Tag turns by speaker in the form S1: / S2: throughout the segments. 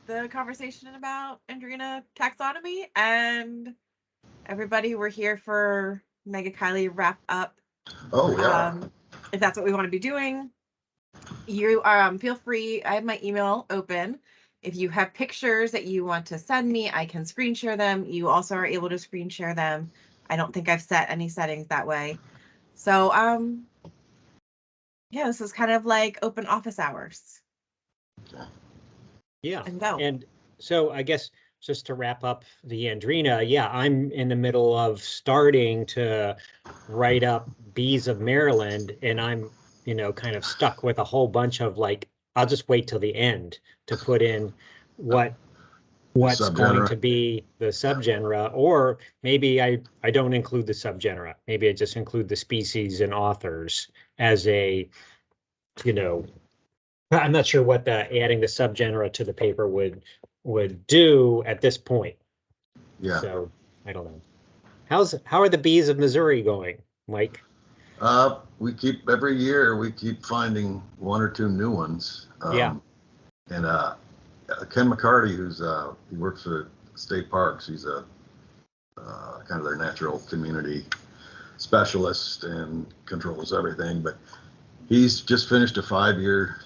S1: the conversation about Andrina taxonomy, and everybody, we're here for Mega Kylie wrap up.
S2: Oh yeah.
S1: If that's what we want to be doing, you feel free. I have my email open. If you have pictures that you want to send me, I can screen share them. You also are able to screen share them. I don't think I've set any settings that way. So yeah, this is kind of like open office hours.
S2: Okay.
S3: Yeah.
S1: And go.
S3: And so I guess just to wrap up the Andrina, yeah, I'm in the middle of starting to write up Bees of Maryland, and I'm, kind of stuck with a whole bunch of like, I'll just wait till the end to put in what's going to be the subgenre, or maybe I don't include the subgenre. Maybe I just include the species and authors as a, I'm not sure what adding the subgenre to the paper would do at this point.
S2: Yeah.
S3: So I don't know. How are the bees of Missouri going, Mike?
S2: We keep every year we keep finding one or two new ones.
S3: Yeah.
S2: And Ken McCarty, he works for state parks. He's a kind of their natural community specialist and controls everything. But he's just finished a 5-year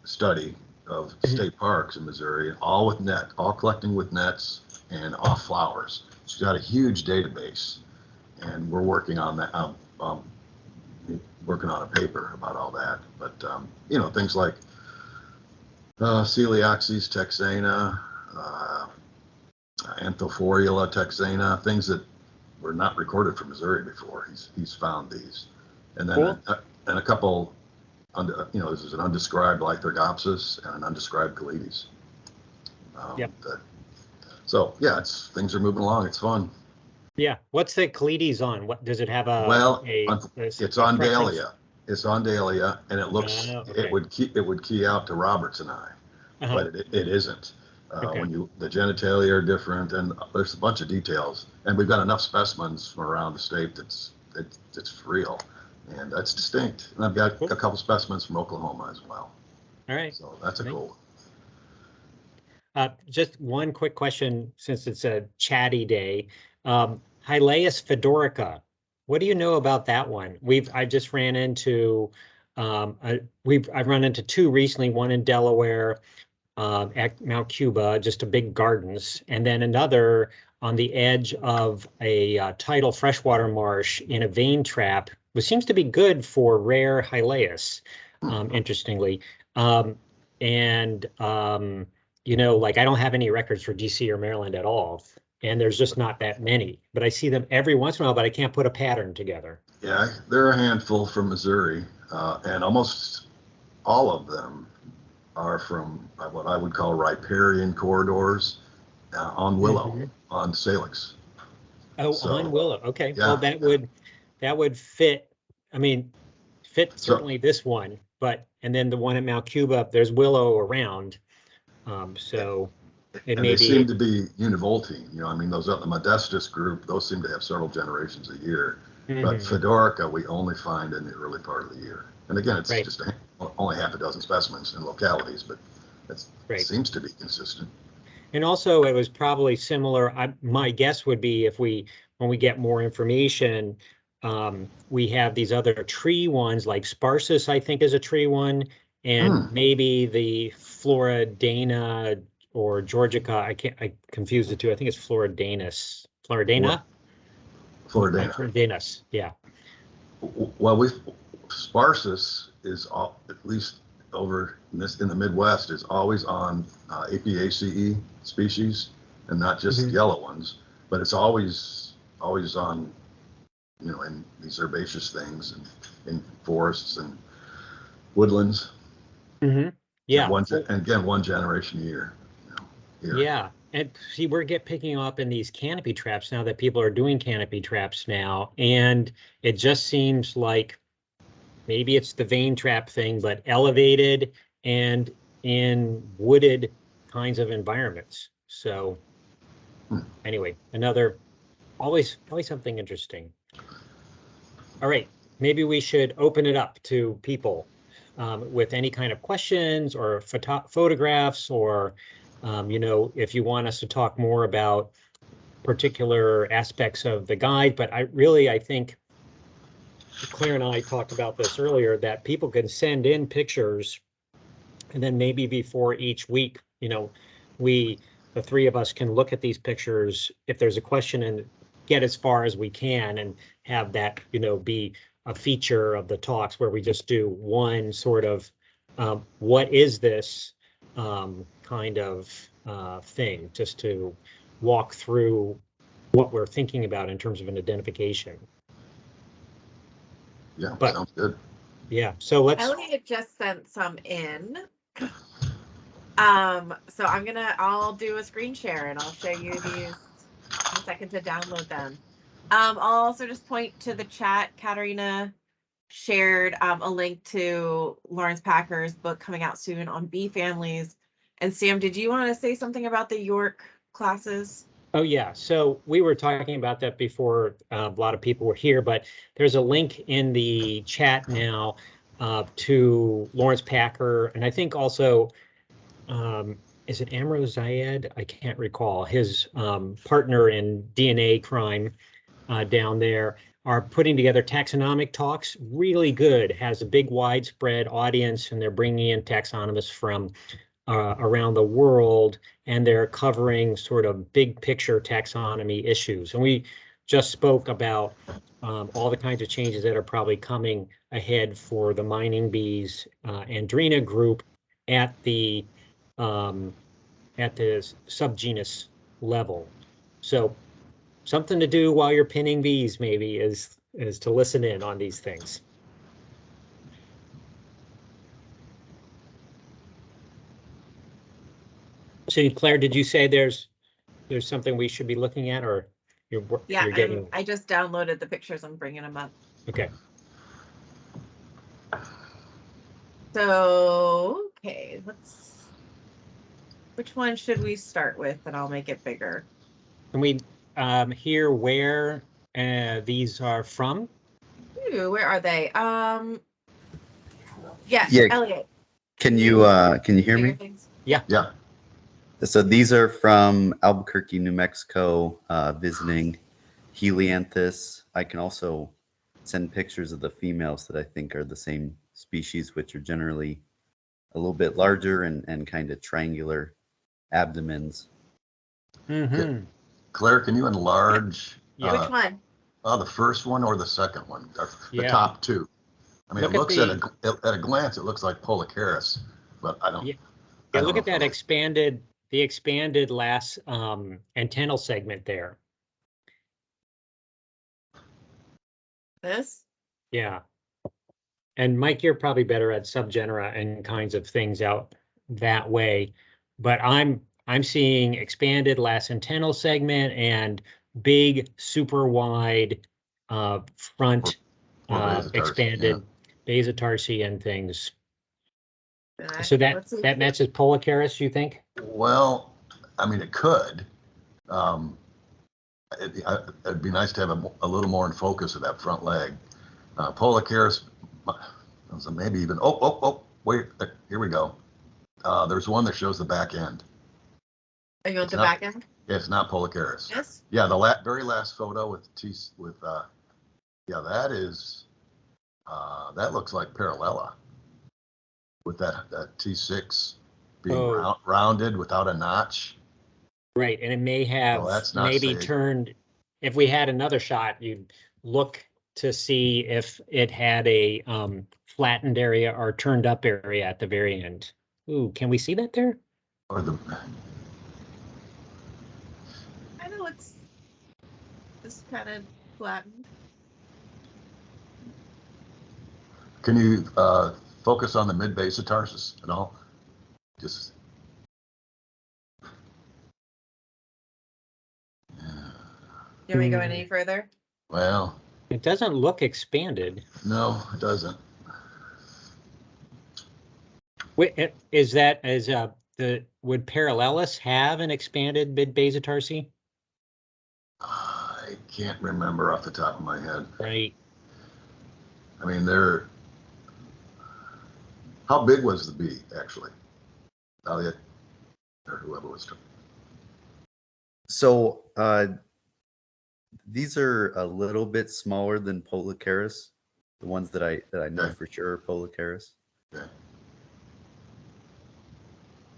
S2: study of state parks in Missouri, all collecting with nets and off flowers. She's got a huge database, and we're working on that. Working on a paper about all that. But things like Coelioxys texana, Anthophorula texana, things that were not recorded for Missouri before. He's found these, and then
S3: cool.
S2: And a couple. This is an undescribed Lythorgopsis and an undescribed Coletes.
S3: Yep.
S2: So yeah, things are moving along. It's fun.
S3: Yeah. What's the Coletes on? What does it have?
S2: It's on Dahlia. It's on Dahlia, and it looks.
S3: Okay.
S2: It would key out to Robert's and I, but it isn't.
S3: Okay.
S2: When the genitalia are different, and there's a bunch of details, and we've got enough specimens from around the state that's real. And that's distinct. And I've got a couple specimens from Oklahoma as well.
S3: All right.
S2: So that's a cool
S3: one. Just one quick question, since it's a chatty day. Hylaeus fedorica. What do you know about that one? I just ran into, I've run into two recently, one in Delaware at Mount Cuba, just a big gardens, and then another on the edge of a tidal freshwater marsh in a vein trap, which seems to be good for rare Hylaeus, interestingly. Like I don't have any records for DC or Maryland at all, and there's just not that many, but I see them every once in a while, but I can't put a pattern together.
S2: Yeah, there are a handful from Missouri, and almost all of them are from what I would call riparian corridors on willow, on salix.
S3: Oh, so, on willow. Okay.
S2: Yeah,
S3: well, that would fit. I mean, certainly this one, and then the one at Mount Cuba, there's willow around. So it may
S2: they seem to be univoltine. Those up the Modestus group, those seem to have several generations a year. But Fedorica, we only find in the early part of the year. And again, it's just only half a dozen specimens in localities, but it seems to be consistent.
S3: And also, it was probably similar. My guess would be when we get more information, we have these other tree ones, like Sparsus, I think, is a tree one, and maybe the Floridana or Georgica. I confused the two. I think it's Floridanus. Floridana? Floridanus, yeah.
S2: Well, Sparsus is at least over in the Midwest is always on Apiaceae species, and not just yellow ones, but it's always on, in these herbaceous things and in forests and woodlands.
S3: Yeah.
S2: And again, one generation a year. Here.
S3: Yeah. And see, we're picking up in these canopy traps now that people are doing canopy traps now. And it just seems like maybe it's the vein trap thing, but elevated and in wooded kinds of environments. So anyway, always something interesting. All right. Maybe we should open it up to people with any kind of questions or photographs or If you want us to talk more about particular aspects of the guide, but I think Claire and I talked about this earlier, that people can send in pictures, and then maybe before each week, the three of us can look at these pictures if there's a question and get as far as we can, and have that, be a feature of the talks where we just do one sort of, what is this kind of thing, just to walk through what we're thinking about in terms of an identification.
S2: Yeah,
S3: But
S2: sounds good.
S3: yeah, so let's.
S1: Elliot just sent some in. So I'll do a screen share and I'll show you these in a second to download them. I'll also just point to the chat. Katarina shared a link to Lawrence Packer's book coming out soon on bee families. And Sam, did you want to say something about the York classes?
S3: Oh, yeah. So we were talking about that before a lot of people were here, but there's a link in the chat now to Lawrence Packer. And I think also, is it Amro Zayed? I can't recall. His partner in DNA crime down there are putting together taxonomic talks. Really good, has a big widespread audience, and they're bringing in taxonomists from around the world, and they're covering sort of big picture taxonomy issues. And we just spoke about all the kinds of changes that are probably coming ahead for the mining bees Andrina group at the subgenus level. So something to do while you're pinning bees maybe is to listen in on these things. So Claire, did you say there's something we should be looking at, or you're getting?
S1: I just downloaded the pictures. I'm bringing them up.
S3: Okay.
S1: So, okay, which one should we start with? And I'll make it bigger.
S3: Can we hear where these are from?
S1: Ooh, where are they? Yes,
S4: Yeah.
S1: Elliot.
S4: Can you hear me?
S1: Things?
S3: Yeah.
S2: Yeah.
S4: So these are from Albuquerque, New Mexico, visiting Helianthus. I can also send pictures of the females that I think are the same species, which are generally a little bit larger and kind of triangular abdomens.
S3: Mm-hmm.
S2: Claire, can you enlarge?
S3: Yeah.
S1: Which one?
S2: The first one or the second one? The
S3: Yeah.
S2: top two. I mean,
S3: Look
S2: it looks
S3: at
S2: at a glance, it looks like Polycharis, but I don't.
S3: Yeah.
S2: I don't
S3: Look
S2: know
S3: at that the expanded last antennal segment there.
S1: This?
S3: Yeah. And Mike, you're probably better at subgenera and kinds of things out that way, but I'm seeing expanded last antennal segment and big, super wide front
S2: Or basotarsi,
S3: expanded basotarsi and things.
S1: That,
S3: So that matches Polycharis, you think?
S2: Well, I mean, it could. It'd be nice to have a little more in focus of that front leg. Polycharis, maybe even. Wait, here we go. There's one that shows the back end.
S1: Are you on the back end?
S2: Yeah, it's not Polycharis.
S1: Yes.
S2: Yeah, the very last photo with that is that looks like Parallella with that T6 being rounded without a notch.
S3: Right, and it may have maybe turned. If we had another shot, you'd look to see if it had a flattened area or turned up area at the very end. Ooh, can we see that there?
S2: Or the.
S1: I know it's just kind of flattened.
S2: Can you focus on the mid-basotarsus at all? Just.
S1: You want me to go any further?
S2: Well,
S3: it doesn't look expanded.
S2: No, it doesn't.
S3: Wait, would Parallelus have an expanded mid-basotarsi?
S2: I can't remember off the top of my head.
S3: Right.
S2: I mean, how big was the bee actually? Elliot? or whoever was.
S4: So these are a little bit smaller than Polycharis, the ones that I know
S2: Okay.
S4: for sure are Polycharis.
S2: Okay.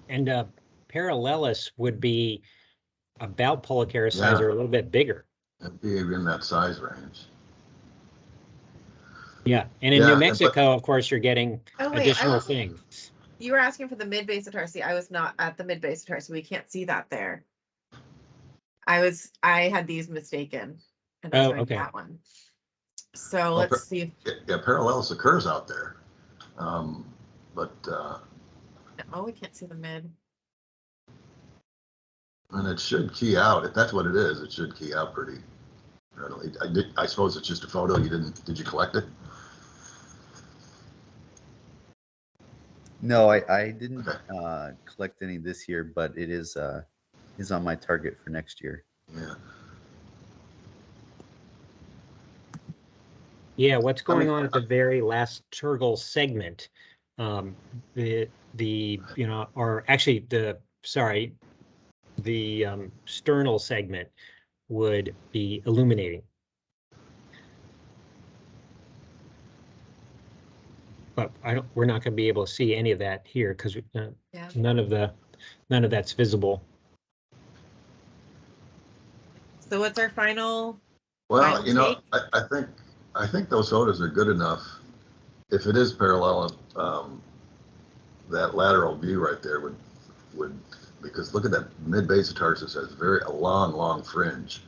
S3: And Parallelus would be about Polycharis size
S2: Yeah.
S3: or a little bit bigger.
S2: It'd be in that size range.
S3: Yeah, and in
S2: Yeah,
S3: New
S2: but-
S3: Mexico, of course, you're getting
S1: Oh, wait, I
S3: additional
S1: was,
S3: things.
S1: you were asking for the mid-base atarsi. I was not at the mid-base atarsi. We can't see that there. I had these mistaken. And
S3: Oh,
S1: showing
S3: okay.
S1: that one. So let's see.
S2: Yeah, Parallelus occurs out there. But
S1: Oh, we can't see the mid.
S2: and it should key out. If that's what it is, it should key out pretty readily. I suppose it's just a photo. Did you collect it?
S4: No, I didn't
S2: Okay.
S4: collect any this year, but it is on my target for next year.
S2: Yeah.
S3: Yeah, what's going on at the very last Turgle segment? The or actually the sternal segment would be illuminating. But we're not going to be able to see any of that here because
S1: Yeah.
S3: none of that's visible.
S1: So what's our final?
S2: Well,
S1: Final take?
S2: I think those photos are good enough. If it is parallel, that lateral view right there would because look at that mid-base of tarsus has a long fringe,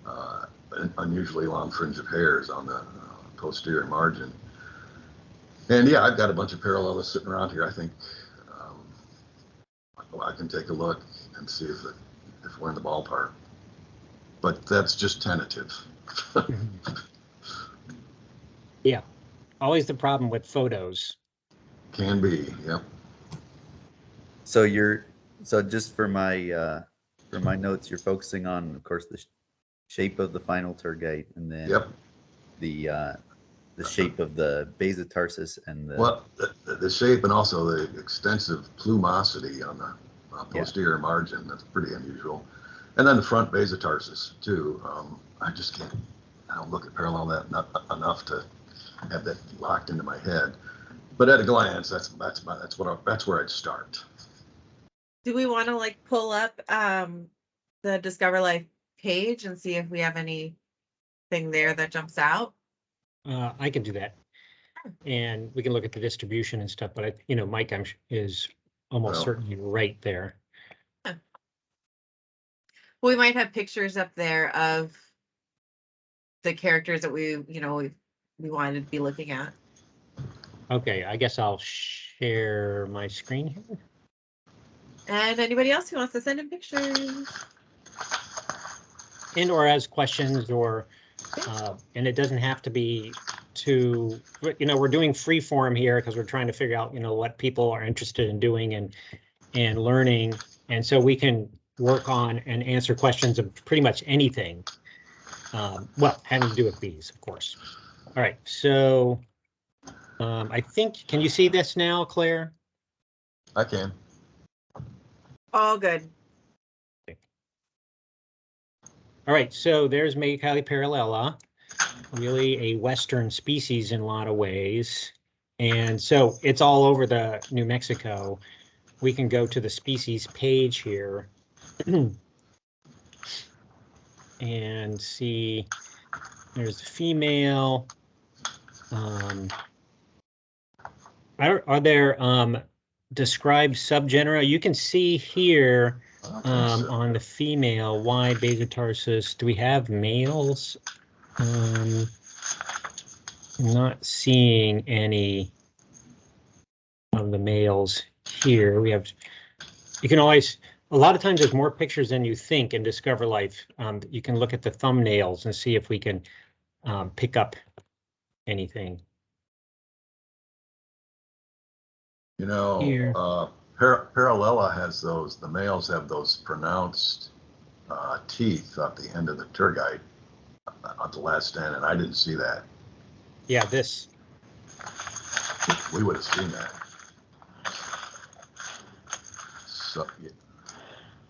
S2: an unusually long fringe of hairs on the posterior margin. And yeah, I've got a bunch of parallelists sitting around here. I think I can take a look and see if we're in the ballpark. But that's just tentative.
S3: Yeah, always the problem with photos.
S2: Can be, yep.
S4: So just for my notes, you're focusing on, of course, the shape of the final tergite, and then
S2: Yep.
S4: the shape of the base of tarsus and
S2: the shape and also the extensive plumosity on the posterior margin. That's pretty unusual. And then the front base of tarsus too. I just can't. I don't look at parallel that enough to have that locked into my head. But at a glance, that's where I'd start.
S1: Do we want to like pull up the Discover Life page and see if we have anything there that jumps out?
S3: I can do that, and we can look at the distribution and stuff. But Mike, is almost certainly right there.
S1: Yeah. Well, we might have pictures up there of the characters that we wanted to be looking at.
S3: Okay, I guess I'll share my screen here.
S1: And anybody else who wants to send in pictures.
S3: And or has questions or, and it doesn't have to be we're doing free form here because we're trying to figure out, what people are interested in doing and learning. And so we can work on and answer questions of pretty much anything. Well, having to do with bees, of course. All right, so I think, can you see this now, Claire?
S2: I can.
S1: All good.
S3: All right, so there's Megycali parallela, really a Western species in a lot of ways. And so it's all over the New Mexico. We can go to the species page here and see there's the female. Are there described subgenera? You can see here on the female wide basotarsus. Do we have males? I'm not seeing any of the males here. You can always, a lot of times there's more pictures than you think in Discover Life. You can look at the thumbnails and see if we can pick up anything.
S2: Parallella has the males have those pronounced teeth at the end of the tergite at the last stand, and I didn't see that.
S3: Yeah, this.
S2: We would have seen that. So,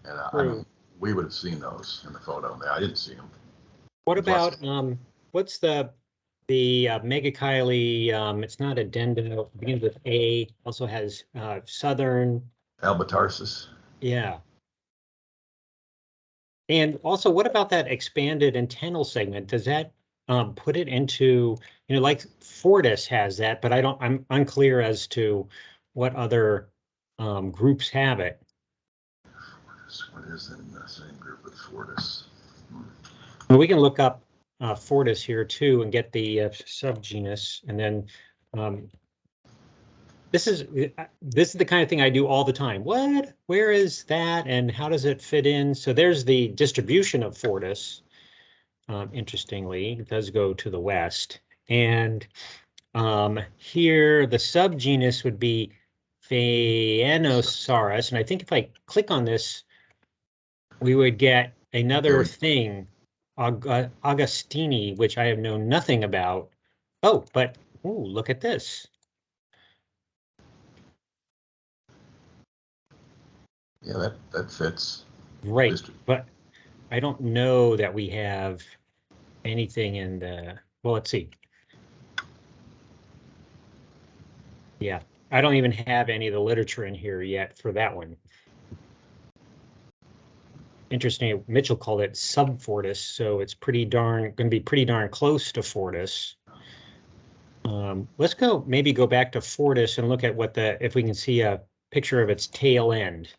S2: And I
S3: True.
S2: mean, we would have seen those in the photo. I didn't see them.
S3: What
S2: Plus-
S3: about what's the megachile? It's not addendo. It begins with A. Also has southern.
S2: Albatarsus.
S3: Yeah. And also, what about that expanded antennal segment? Does that put it into, like Fortis has that, but I'm unclear as to what other groups have it.
S2: What is in the same group with Fortis?
S3: Well, we can look up Fortis here too and get the subgenus, and then this is the kind of thing I do all the time. What? Where is that? And how does it fit in? So there's the distribution of Fortis. Interestingly, it does go to the west. And here the subgenus would be Phaeanosaurus. And I think if I click on this, we would get another thing, Augustini, which I have known nothing about. Oh, but ooh, look at this.
S2: Yeah, that fits.
S3: Right, but I don't know that we have anything in the, well, let's see. Yeah, I don't even have any of the literature in here yet for that one. Interesting, Mitchell called it subfortis, so it's going to be pretty darn close to Fortis. Let's maybe go back to Fortis and look at if we can see a picture of its tail end.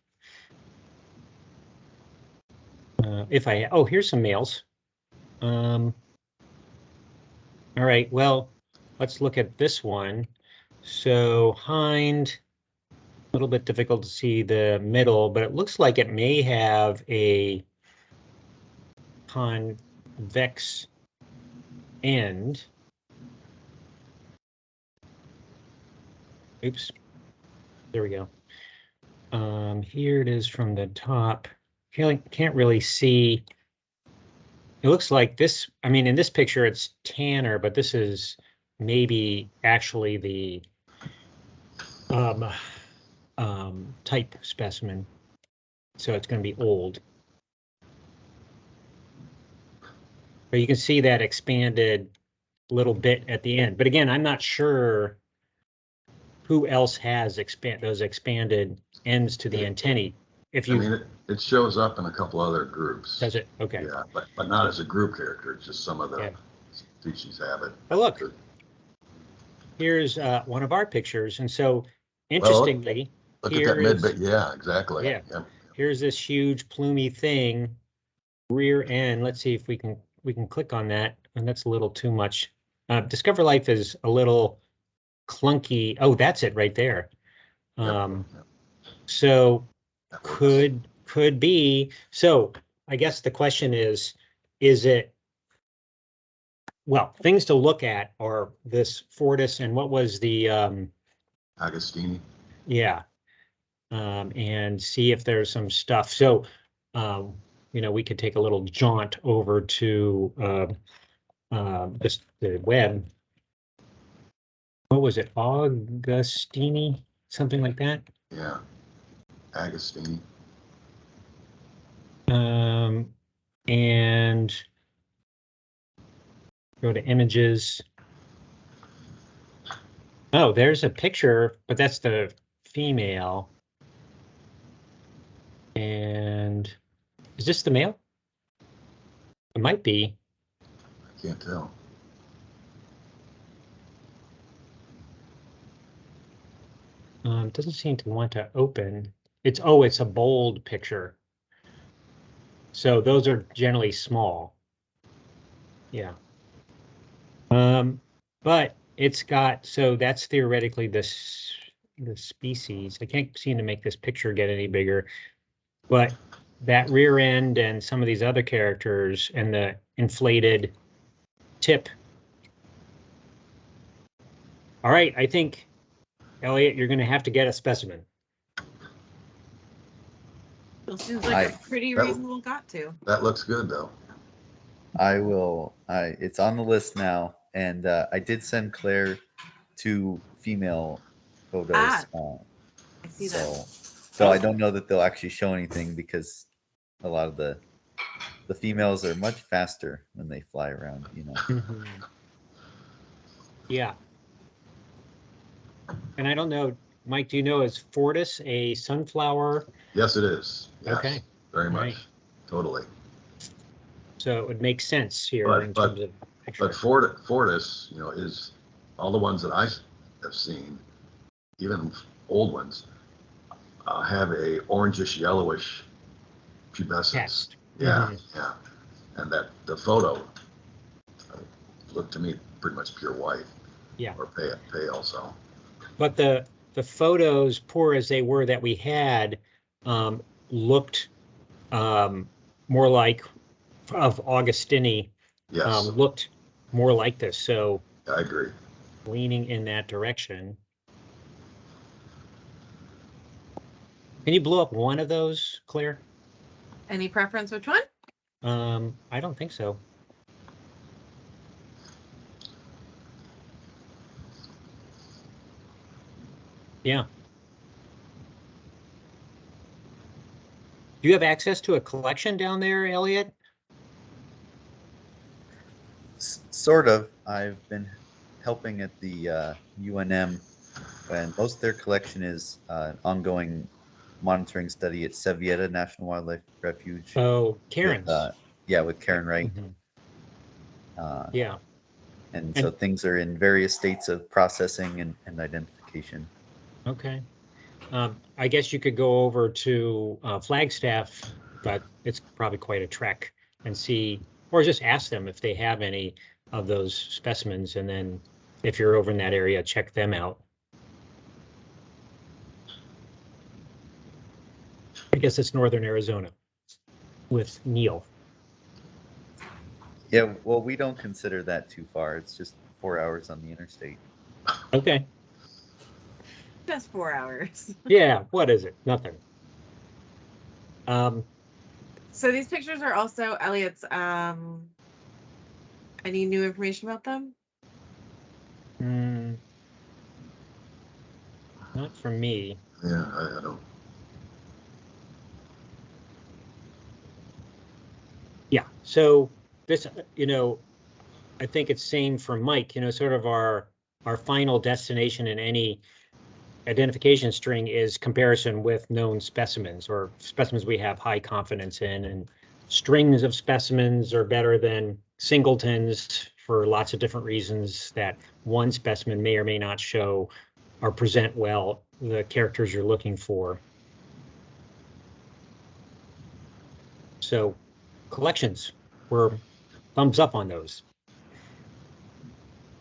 S3: Here's some males. All right, well, let's look at this one. So hind, a little bit difficult to see the middle, but it looks like it may have a convex end. Oops, there we go. Here it is from the top. Can't really see. It looks like this, I mean, in this picture, it's Tanner, but this is maybe actually the type specimen. So it's going to be old. But you can see that expanded little bit at the end. But again, I'm not sure who else has those expanded ends to the antennae.
S2: I mean, it shows up in a couple other groups.
S3: Does it? Okay.
S2: Yeah, but not as a group character. It's just some of the species have it.
S3: Oh, look. Here's one of our pictures. And so, interestingly,
S2: look at that mid-bit. Yeah, exactly.
S3: Yeah. Here's this huge plumy thing, rear end. Let's see if we can click on that. And that's a little too much. Discover Life is a little clunky. Oh, that's it right there. So could be. So I guess the question is it, well, things to look at are this Fortis and what was the
S2: Agostini.
S3: Yeah. And see if there's some stuff. So we could take a little jaunt over to the web. What was it? Augustini? Something like that?
S2: Yeah. Agostini.
S3: And go to images. Oh, there's a picture, but that's the female. And is this the male? It might be.
S2: I can't tell.
S3: It doesn't seem to want to open. It's a bold picture. So those are generally small. Yeah. But it's got, so that's theoretically the species. I can't seem to make this picture get any bigger, but that rear end and some of these other characters and the inflated tip. All right, I think, Elliot, you're going to have to get a specimen.
S1: It seems like a pretty reasonable got to.
S2: That looks good, though.
S4: I will. It's on the list now, and I did send Claire 2 female photos.
S1: I see that.
S4: So I don't know that they'll actually show anything because a lot of the females are much faster when they fly around, you know.
S3: Mhm. Yeah. And I don't know, Mike, do you know, is Fortis a sunflower?
S2: Yes, it is. Yes,
S3: Okay.
S2: very much.
S3: Right.
S2: Totally.
S3: So it would make sense here
S2: But-
S3: in
S2: but-
S3: terms of
S2: But
S3: picture.
S2: Fortis, you know, is all the ones that I have seen, even old ones, have a orangish yellowish pubescence.
S3: Cast.
S2: Yeah,
S3: Mhm.
S2: yeah. And that the photo looked to me pretty much pure white.
S3: Yeah.
S2: Or pale. So
S3: But the photos, poor as they were that we had, looked more like of Augustini,
S2: yes,
S3: looked more like this. So
S2: I agree.
S3: leaning in that direction. Can you blow up one of those, Claire?
S1: Any preference which one?
S3: I don't think so. Yeah. Do you have access to a collection down there, Elliot?
S4: Sort of. I've been helping at the UNM, and most of their collection is an ongoing monitoring study at Sevietta National Wildlife Refuge.
S3: Oh, Karen's.
S4: With Karen Wright.
S3: Mhm.
S4: Uh,
S3: Yeah.
S4: and so things are in various states of processing and identification.
S3: Okay. I guess you could go over to Flagstaff, but it's probably quite a trek, and see, or just ask them if they have any of those specimens, and then if you're over in that area, check them out. I guess it's northern Arizona with Neil.
S4: Yeah, well, we don't consider that too far. It's just 4 hours on the interstate.
S3: Okay.
S1: Just 4 hours.
S3: Yeah, what is it? Nothing.
S1: So these pictures are also Elliot's. Any new information about them?
S3: Not for me.
S2: Yeah, I don't.
S3: Yeah. So this, I think it's same for Mike, sort of our final destination in any identification string is comparison with known specimens or specimens we have high confidence in, and strings of specimens are better than singletons for lots of different reasons, that one specimen may or may not show or present well the characters you're looking for. So collections, we're thumbs up on those.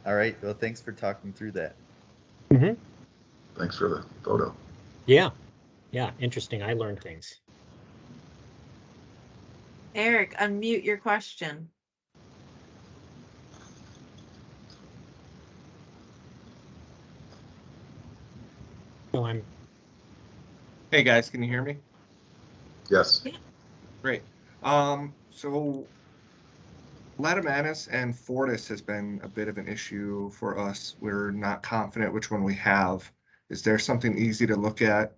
S4: All right. Well, thanks for talking through that.
S3: Mm-hmm.
S2: Thanks for the photo.
S3: Yeah. Interesting. I learned things.
S1: Eric, unmute your question.
S3: So I'm
S5: Hey guys, can you hear me?
S2: Yes.
S5: Great. So Latimanus and Fortis has been a bit of an issue for us. We're not confident which one we have. Is there something easy to look at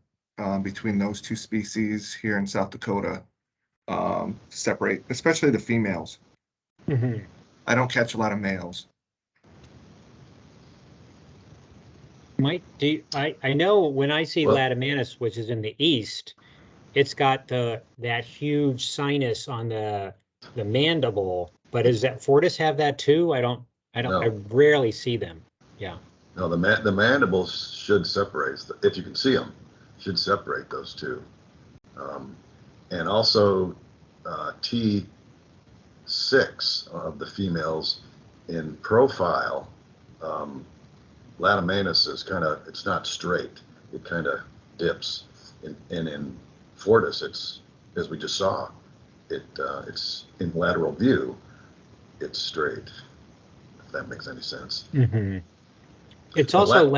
S5: between those two species here in South Dakota to separate, especially the females?
S3: Mhm.
S5: I don't catch a lot of males.
S3: Mike, I know when I see
S2: Well-
S3: Latimanus, which is in the east, it's got that huge sinus on the mandible. But does that Fortis have that too? I
S2: No.
S3: rarely see them. Yeah.
S2: No, the mandibles should separate, if you can see them, should separate those two. And also T6 of the females in profile, Latimanus is it's not straight. It kind of dips. And in Fortis, it's, as we just saw, it's in lateral view, it's straight, if that makes any sense.
S3: Mm-hmm. It's
S2: But
S3: also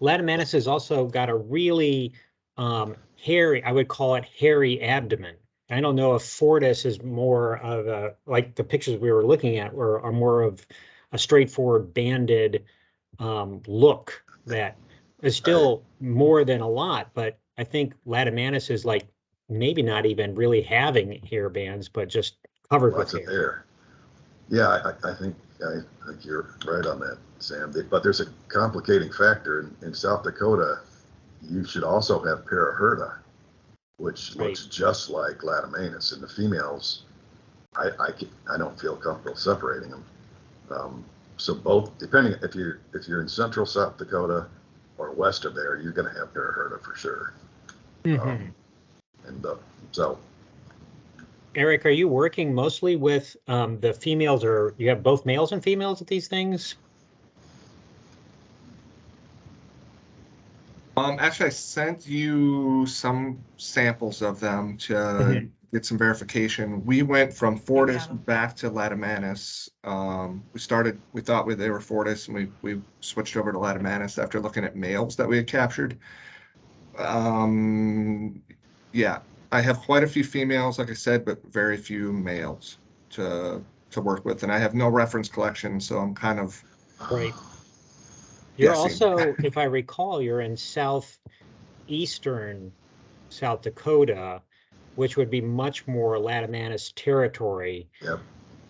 S3: Latimanus has also got a really hairy, I would call it hairy abdomen. I don't know if Fortis is more of a, like the pictures we were looking at are more of a straightforward banded look that is still more than a lot, but I think Latimanus is like maybe not even really having hair bands, but just covered
S2: Lots
S3: with
S2: of
S3: hair.
S2: hair. Yeah, I think you're right on that, Sam. But there's a complicating factor in South Dakota. You should also have Paraherta, which looks just like Latimanus. And the females, I don't feel comfortable separating them. So both, depending if you're in central South Dakota or west of there, you're going to have Paraherta for sure. So.
S3: Eric, are you working mostly with the females, or you have both males and females at these things?
S5: Actually, I sent you some samples of them to get some verification. We went from Fortis back to Latimanus. We thought they were Fortis, and we switched over to Latimanus after looking at males that we had captured. Yeah, I have quite a few females, like I said, but very few males to work with, and I have no reference collection, so I'm kind of
S3: right. You're
S5: guessing.
S3: also, if I recall, you're in southeastern South Dakota, which would be much more Latimanus territory.
S2: Yep.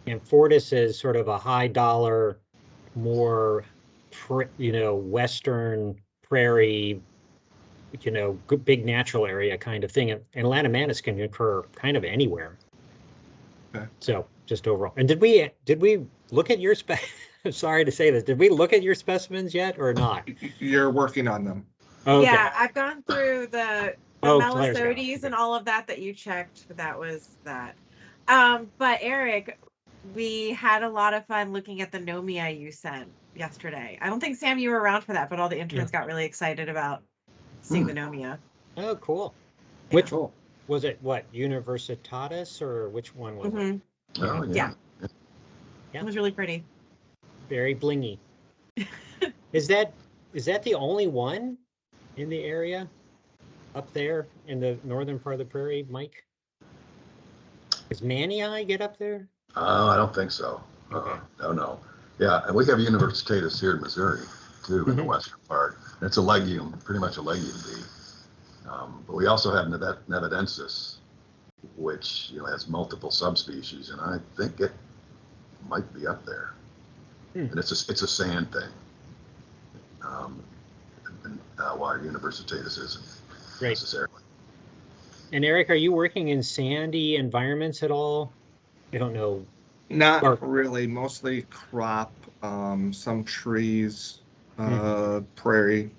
S3: And Fortis is sort of a high dollar, more, western prairie, big natural area kind of thing. And Latimanus can occur kind of anywhere.
S5: Okay.
S3: So just overall. And did we look at your I'm sorry to say this. Did we look at your specimens yet or not?
S5: You're working on them.
S3: Okay.
S1: Yeah, I've gone through the
S3: Claire's got it.
S1: Melisodes and all of that you checked. That was that. But Eric, we had a lot of fun looking at the Nomia you sent yesterday. I don't think, Sam, you were around for that, but all the interns got really excited about seeing the Nomia.
S3: Oh, cool.
S1: Yeah.
S3: Which was it? What, Universitatis, or which one was it?
S2: Oh,
S1: Yeah. It was really pretty.
S3: Very blingy. Is that the only one in the area up there in the northern part of the prairie, Mike? Does Manii get up there?
S2: I don't think so.
S3: Okay.
S2: No. Yeah, and we have Universitatis here in Missouri too, in the western part. It's a legume, pretty much a legume bee. But we also have Nevadensis, which has multiple subspecies, and I think it might be up there. And it's a sand thing. Why Universitatis isn't necessarily.
S3: And Eric, are you working in sandy environments at all? I don't know.
S5: Not really. Mostly crop, some trees, prairie.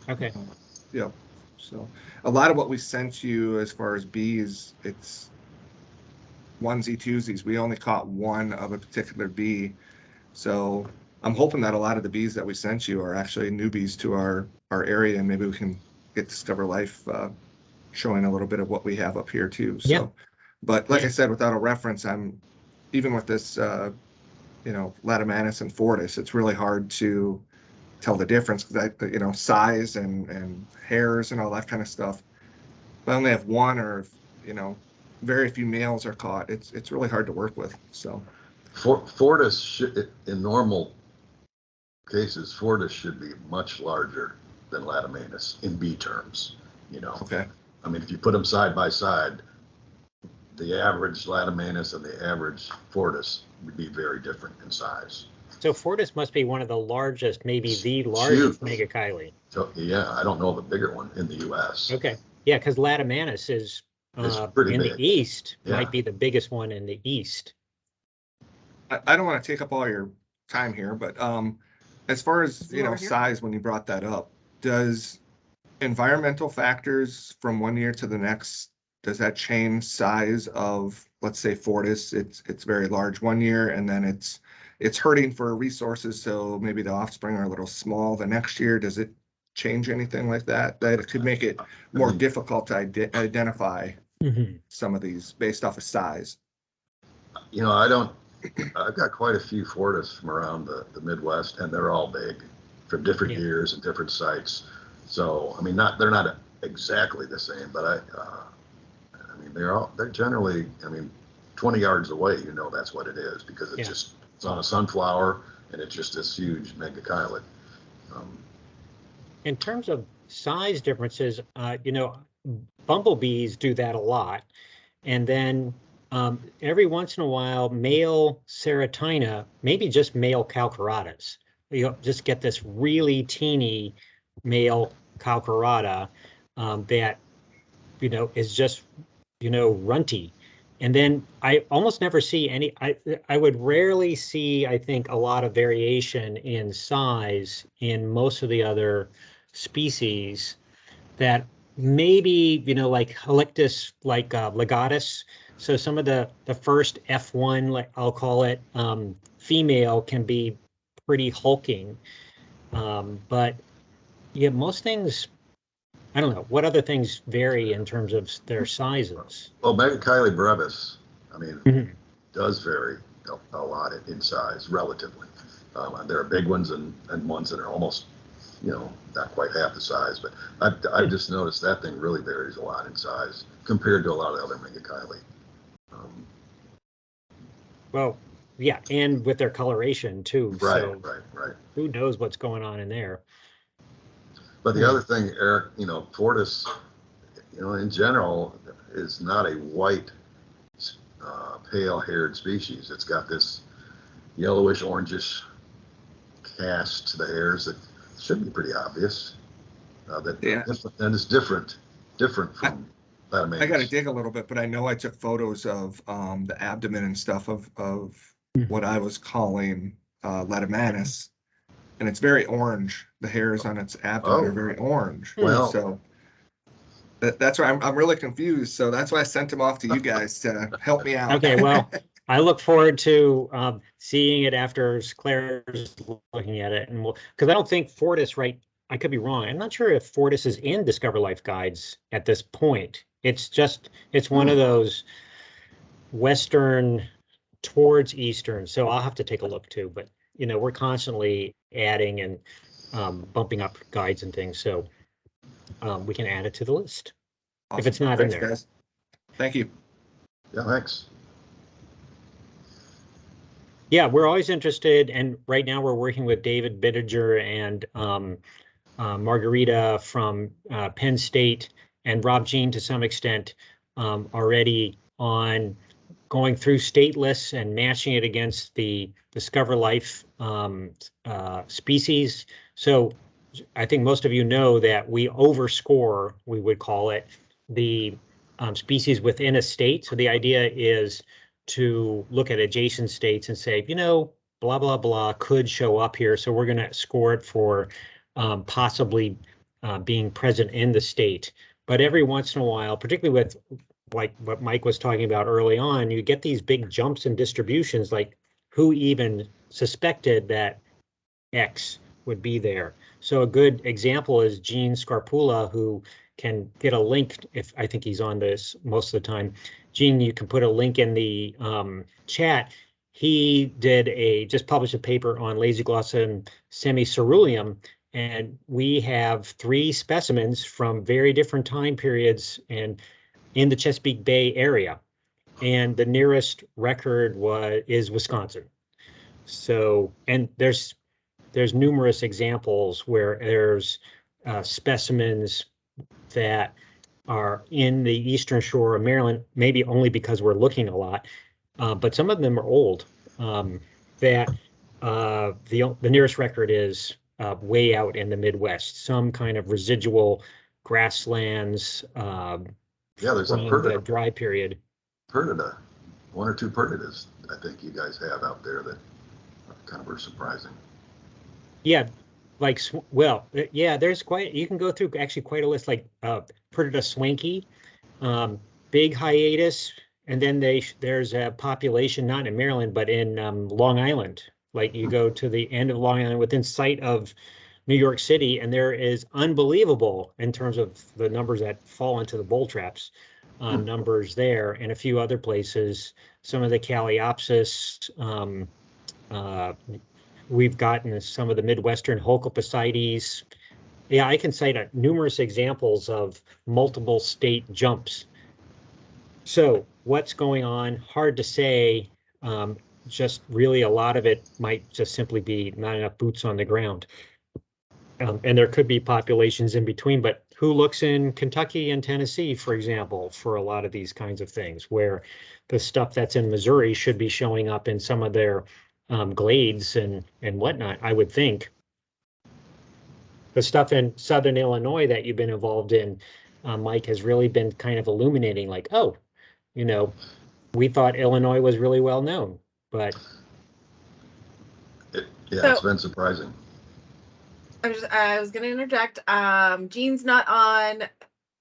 S3: Okay.
S5: Yep. So a lot of what we sent you as far as bees, it's onesie twosies. We only caught one of a particular bee. So I'm hoping that a lot of the bees that we sent you are actually newbies to our area, and maybe we can get Discover Life showing a little bit of what we have up here too. So, but like I said, without a reference, even with this, Latimanus and Fortis, it's really hard to tell the difference because size and hairs and all that kind of stuff. If I only have one, or very few males are caught, it's really hard to work with. So.
S2: Fortis in normal cases, Fortis should be much larger than Latimanus in bee terms.
S5: Okay.
S2: I mean, if you put them side by side, the average Latimanus and the average Fortis would be very different in size.
S3: So Fortis must be one of the largest, maybe the largest megachile.
S2: So yeah, I don't know of a bigger one in the U.S.
S3: Okay. Yeah, because Latimanus is
S2: pretty
S3: in
S2: big.
S3: the east, might be the biggest one in the east.
S5: I don't want to take up all your time here, but as far as size, when you brought that up, does environmental factors from one year to the next, does that change size of, let's say, Fortis? It's very large one year, and then it's hurting for resources, so maybe the offspring are a little small the next year. Does it change anything like that it could make it more difficult to identify some of these based off of size?
S2: I've got quite a few Fortis from around the Midwest, and they're all big from different years and different sites. So, I mean, they're not exactly the same, but they're generally, 20 yards away, that's what it is, because it's on a sunflower, and it's just this huge megachile.
S3: In terms of size differences, bumblebees do that a lot. And then every once in a while, male Ceratina, maybe just male Calcaratas. You just get this really teeny male Calcarata that, is just, runty. And then I almost never see any, I would rarely see, I think, a lot of variation in size in most of the other species that maybe, like Halictus, like legatus. So some of the first F1, like I'll call it, female can be pretty hulking. But yeah, most things, I don't know, what other things vary in terms of their sizes?
S2: Well, Megachile brevis, I mean,
S3: Mhm.
S2: does vary a lot in size relatively. There are big ones and ones that are almost, not quite half the size. But I've just noticed that thing really varies a lot in size compared to a lot of the other Megachile.
S3: Well, yeah, and with their coloration too.
S2: Right,
S3: So
S2: right.
S3: who knows what's going on in there?
S2: But the other thing, Eric, Fortis, in general, is not a white, pale-haired species. It's got this yellowish, orangish cast to the hairs that should be pretty obvious. And it's different from Latimanus.
S5: I got to dig a little bit, but I know I took photos of the abdomen and stuff of what I was calling Latimanus, and it's very orange. The hairs on its abdomen are very orange.
S2: Well,
S5: so that's why I'm really confused. So that's why I sent him off to you guys to help me out.
S3: Okay, well, I look forward to seeing it after Claire's looking at it, and because I don't think Fortis, right? I could be wrong. I'm not sure if Fortis is in Discover Life guides at this point. It's one of those Western towards Eastern. So I'll have to take a look too. But we're constantly adding and bumping up guides and things, so we can add it to the list if it's not in there.
S5: Guys. Thank you.
S2: Yeah, thanks.
S3: Yeah, we're always interested, and right now we're working with David Bittiger and Margarita from Penn State and Rob Jean to some extent already on going through state lists and matching it against the Discover Life species. So I think most of you know that we overscore, we would call it, the species within a state. So the idea is to look at adjacent states and say, blah, blah, blah could show up here. So we're going to score it for possibly being present in the state. But every once in a while, particularly with like what Mike was talking about early on, you get these big jumps in distributions, like who even suspected that X would be there. So a good example is Gene Scarpula, who can get a link, if I think he's on this most of the time. Gene, you can put a link in the chat. He just published a paper on Lazy-glossum semiceruleum, and we have 3 specimens from very different time periods and in the Chesapeake Bay area. And the nearest record is Wisconsin. So, and there's numerous examples where there's specimens that are in the eastern shore of Maryland, maybe only because we're looking a lot, but some of them are old. The nearest record is way out in the Midwest, some kind of residual grasslands.
S2: There's
S3: from the dry period.
S2: Perdita, 1 or 2 perditas I think you guys have out there that kind of are surprising.
S3: Yeah, there's you can go through actually quite a list, like Perdita swanky, big hiatus, and then there's a population not in Maryland but in Long Island. Like you go to the end of Long Island within sight of New York City, and there is unbelievable in terms of the numbers that fall into the bull traps numbers there, and a few other places. Some of the Caliopsis. We've gotten some of the Midwestern Holcoposides. Yeah, I can cite numerous examples of multiple state jumps. So what's going on? Hard to say. Just really a lot of it might just simply be not enough boots on the ground. And there could be populations in between, but who looks in Kentucky and Tennessee, for example, for a lot of these kinds of things, where the stuff that's in Missouri should be showing up in some of their glades and whatnot, I would think. The stuff in Southern Illinois that you've been involved in, Mike, has really been kind of illuminating, like, oh, you know, we thought Illinois was really well known, but
S2: It's been surprising.
S1: I was going to interject. Jean's not on,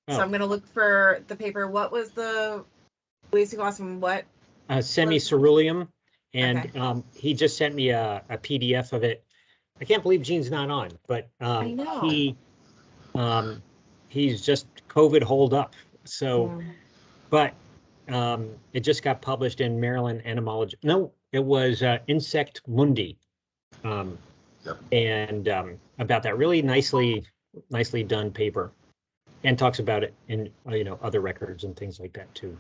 S1: so I'm going to look for the paper. What was the Basic Awesome? What?
S3: Semi-ceruleum, and
S1: Okay.
S3: he just sent me a PDF of it. I can't believe Gene's not on, but
S1: I know.
S3: he's just COVID holed up. So,
S1: Mm.
S3: but it just got published in Maryland Entomology. No, it was Insect Mundi.
S2: Yep.
S3: And about that really nicely done paper, and talks about it in other records and things like that too.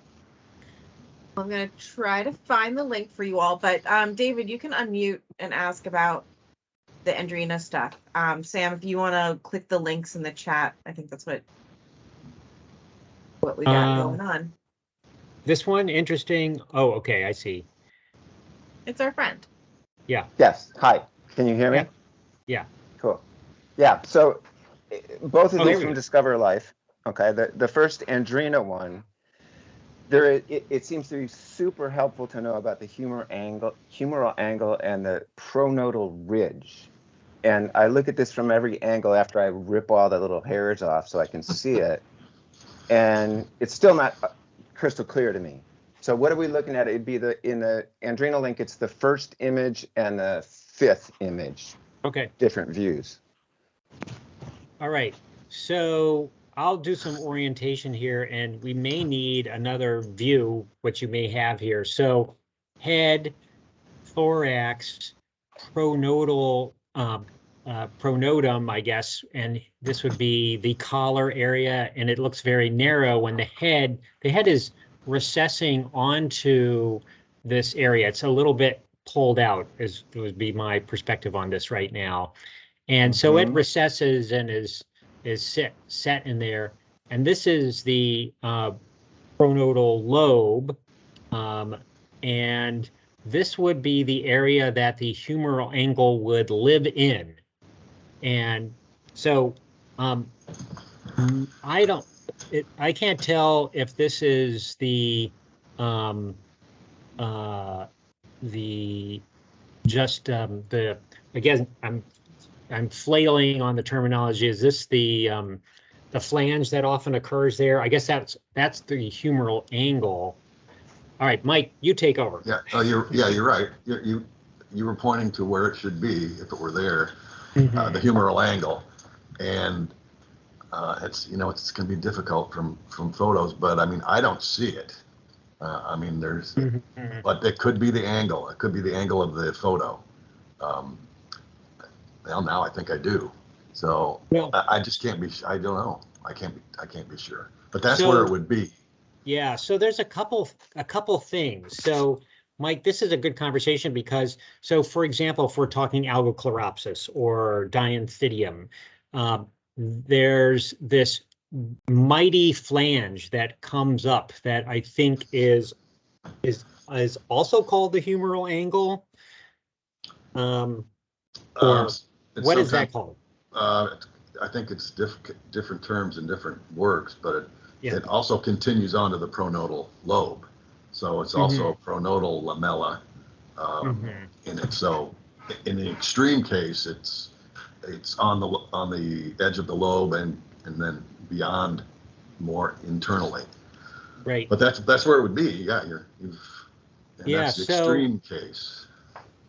S1: I'm going to try to find the link for you all, but David, you can unmute and ask about the Andrina stuff. Sam, if you want to click the links in the chat, I think that's what we got going on.
S3: This one, interesting. Oh, okay, I see.
S1: It's our friend.
S3: Yeah.
S6: Yes. Hi. Can you hear me?
S3: Yeah.
S6: Cool. Yeah. So both of these
S3: there
S6: from
S3: we go.
S6: Discover Life. Okay. The first Andrina one, it seems to be super helpful to know about the humeral angle and the pronotal ridge. And I look at this from every angle after I rip all the little hairs off so I can see it. And it's still not crystal clear to me. So what are we looking at? It'd be in the Andrina link, it's the first image and the fifth image.
S3: Okay.
S6: Different views.
S3: All right. So I'll do some orientation here, and we may need another view, which you may have here. So head, thorax, pronotal, pronotum, I guess, and this would be the collar area, and it looks very narrow when the head is recessing onto this area. It's a little bit pulled out, would be my perspective on this right now. And so it recesses and is set in there. And this is the pronotal lobe. And this would be the area that the humeral angle would live in. And so I can't tell if this is again, I'm flailing on the terminology. Is this the flange that often occurs there? I guess that's the humeral angle. All right, Mike, you take over.
S2: Yeah. Oh, you're right. You were pointing to where it should be if it were there,
S3: Mm-hmm.
S2: the humeral angle, and it's it's going to be difficult from photos, but I mean I don't see it. I mean there's,
S3: Mm-hmm.
S2: but it could be the angle. It could be the angle of the photo. Well, now I think I do. So
S3: Well,
S2: I just can't be. I don't know. I can't be sure. But that's
S3: So-
S2: where it would be.
S3: Yeah, so there's a couple things. So, Mike, this is a good conversation because, so for example, if we're talking Algochloropsis or Dianthidium, there's this mighty flange that comes up that I think is also called the humeral angle. Or what is that called?
S2: I think it's different terms and different works, but
S3: Yeah.
S2: it also continues onto the pronotal lobe. So it's also a pronotal lamella in it. So in the extreme case, it's on the edge of the lobe and then beyond more internally.
S3: Right.
S2: But that's where it would be. Yeah, that's the extreme case.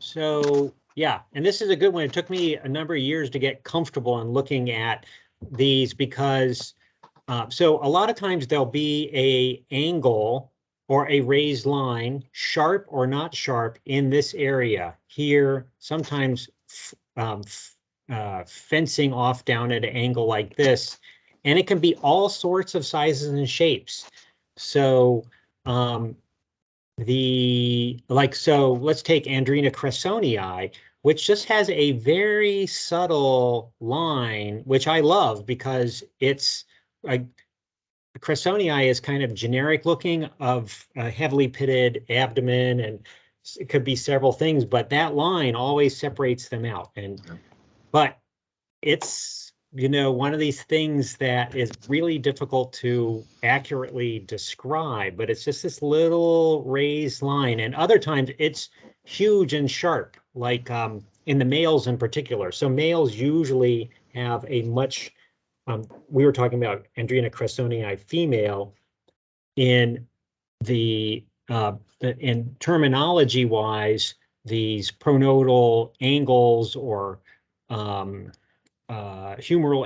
S3: So yeah, and this is a good one. It took me a number of years to get comfortable in looking at these because so a lot of times there'll be a angle or a raised line, sharp or not sharp, in this area here, sometimes fencing off down at an angle like this, and it can be all sorts of sizes and shapes. So so let's take Andrina cressonii, which just has a very subtle line, which I love because it's Cressonii is kind of generic looking of a heavily pitted abdomen, and it could be several things, but that line always separates them out. And but it's, you know, one of these things that is really difficult to accurately describe, but it's just this little raised line. And other times it's huge and sharp, like in the males in particular. So males usually have a much, we were talking about Andrena cressonii female in in terminology wise, these pronotal angles or humeral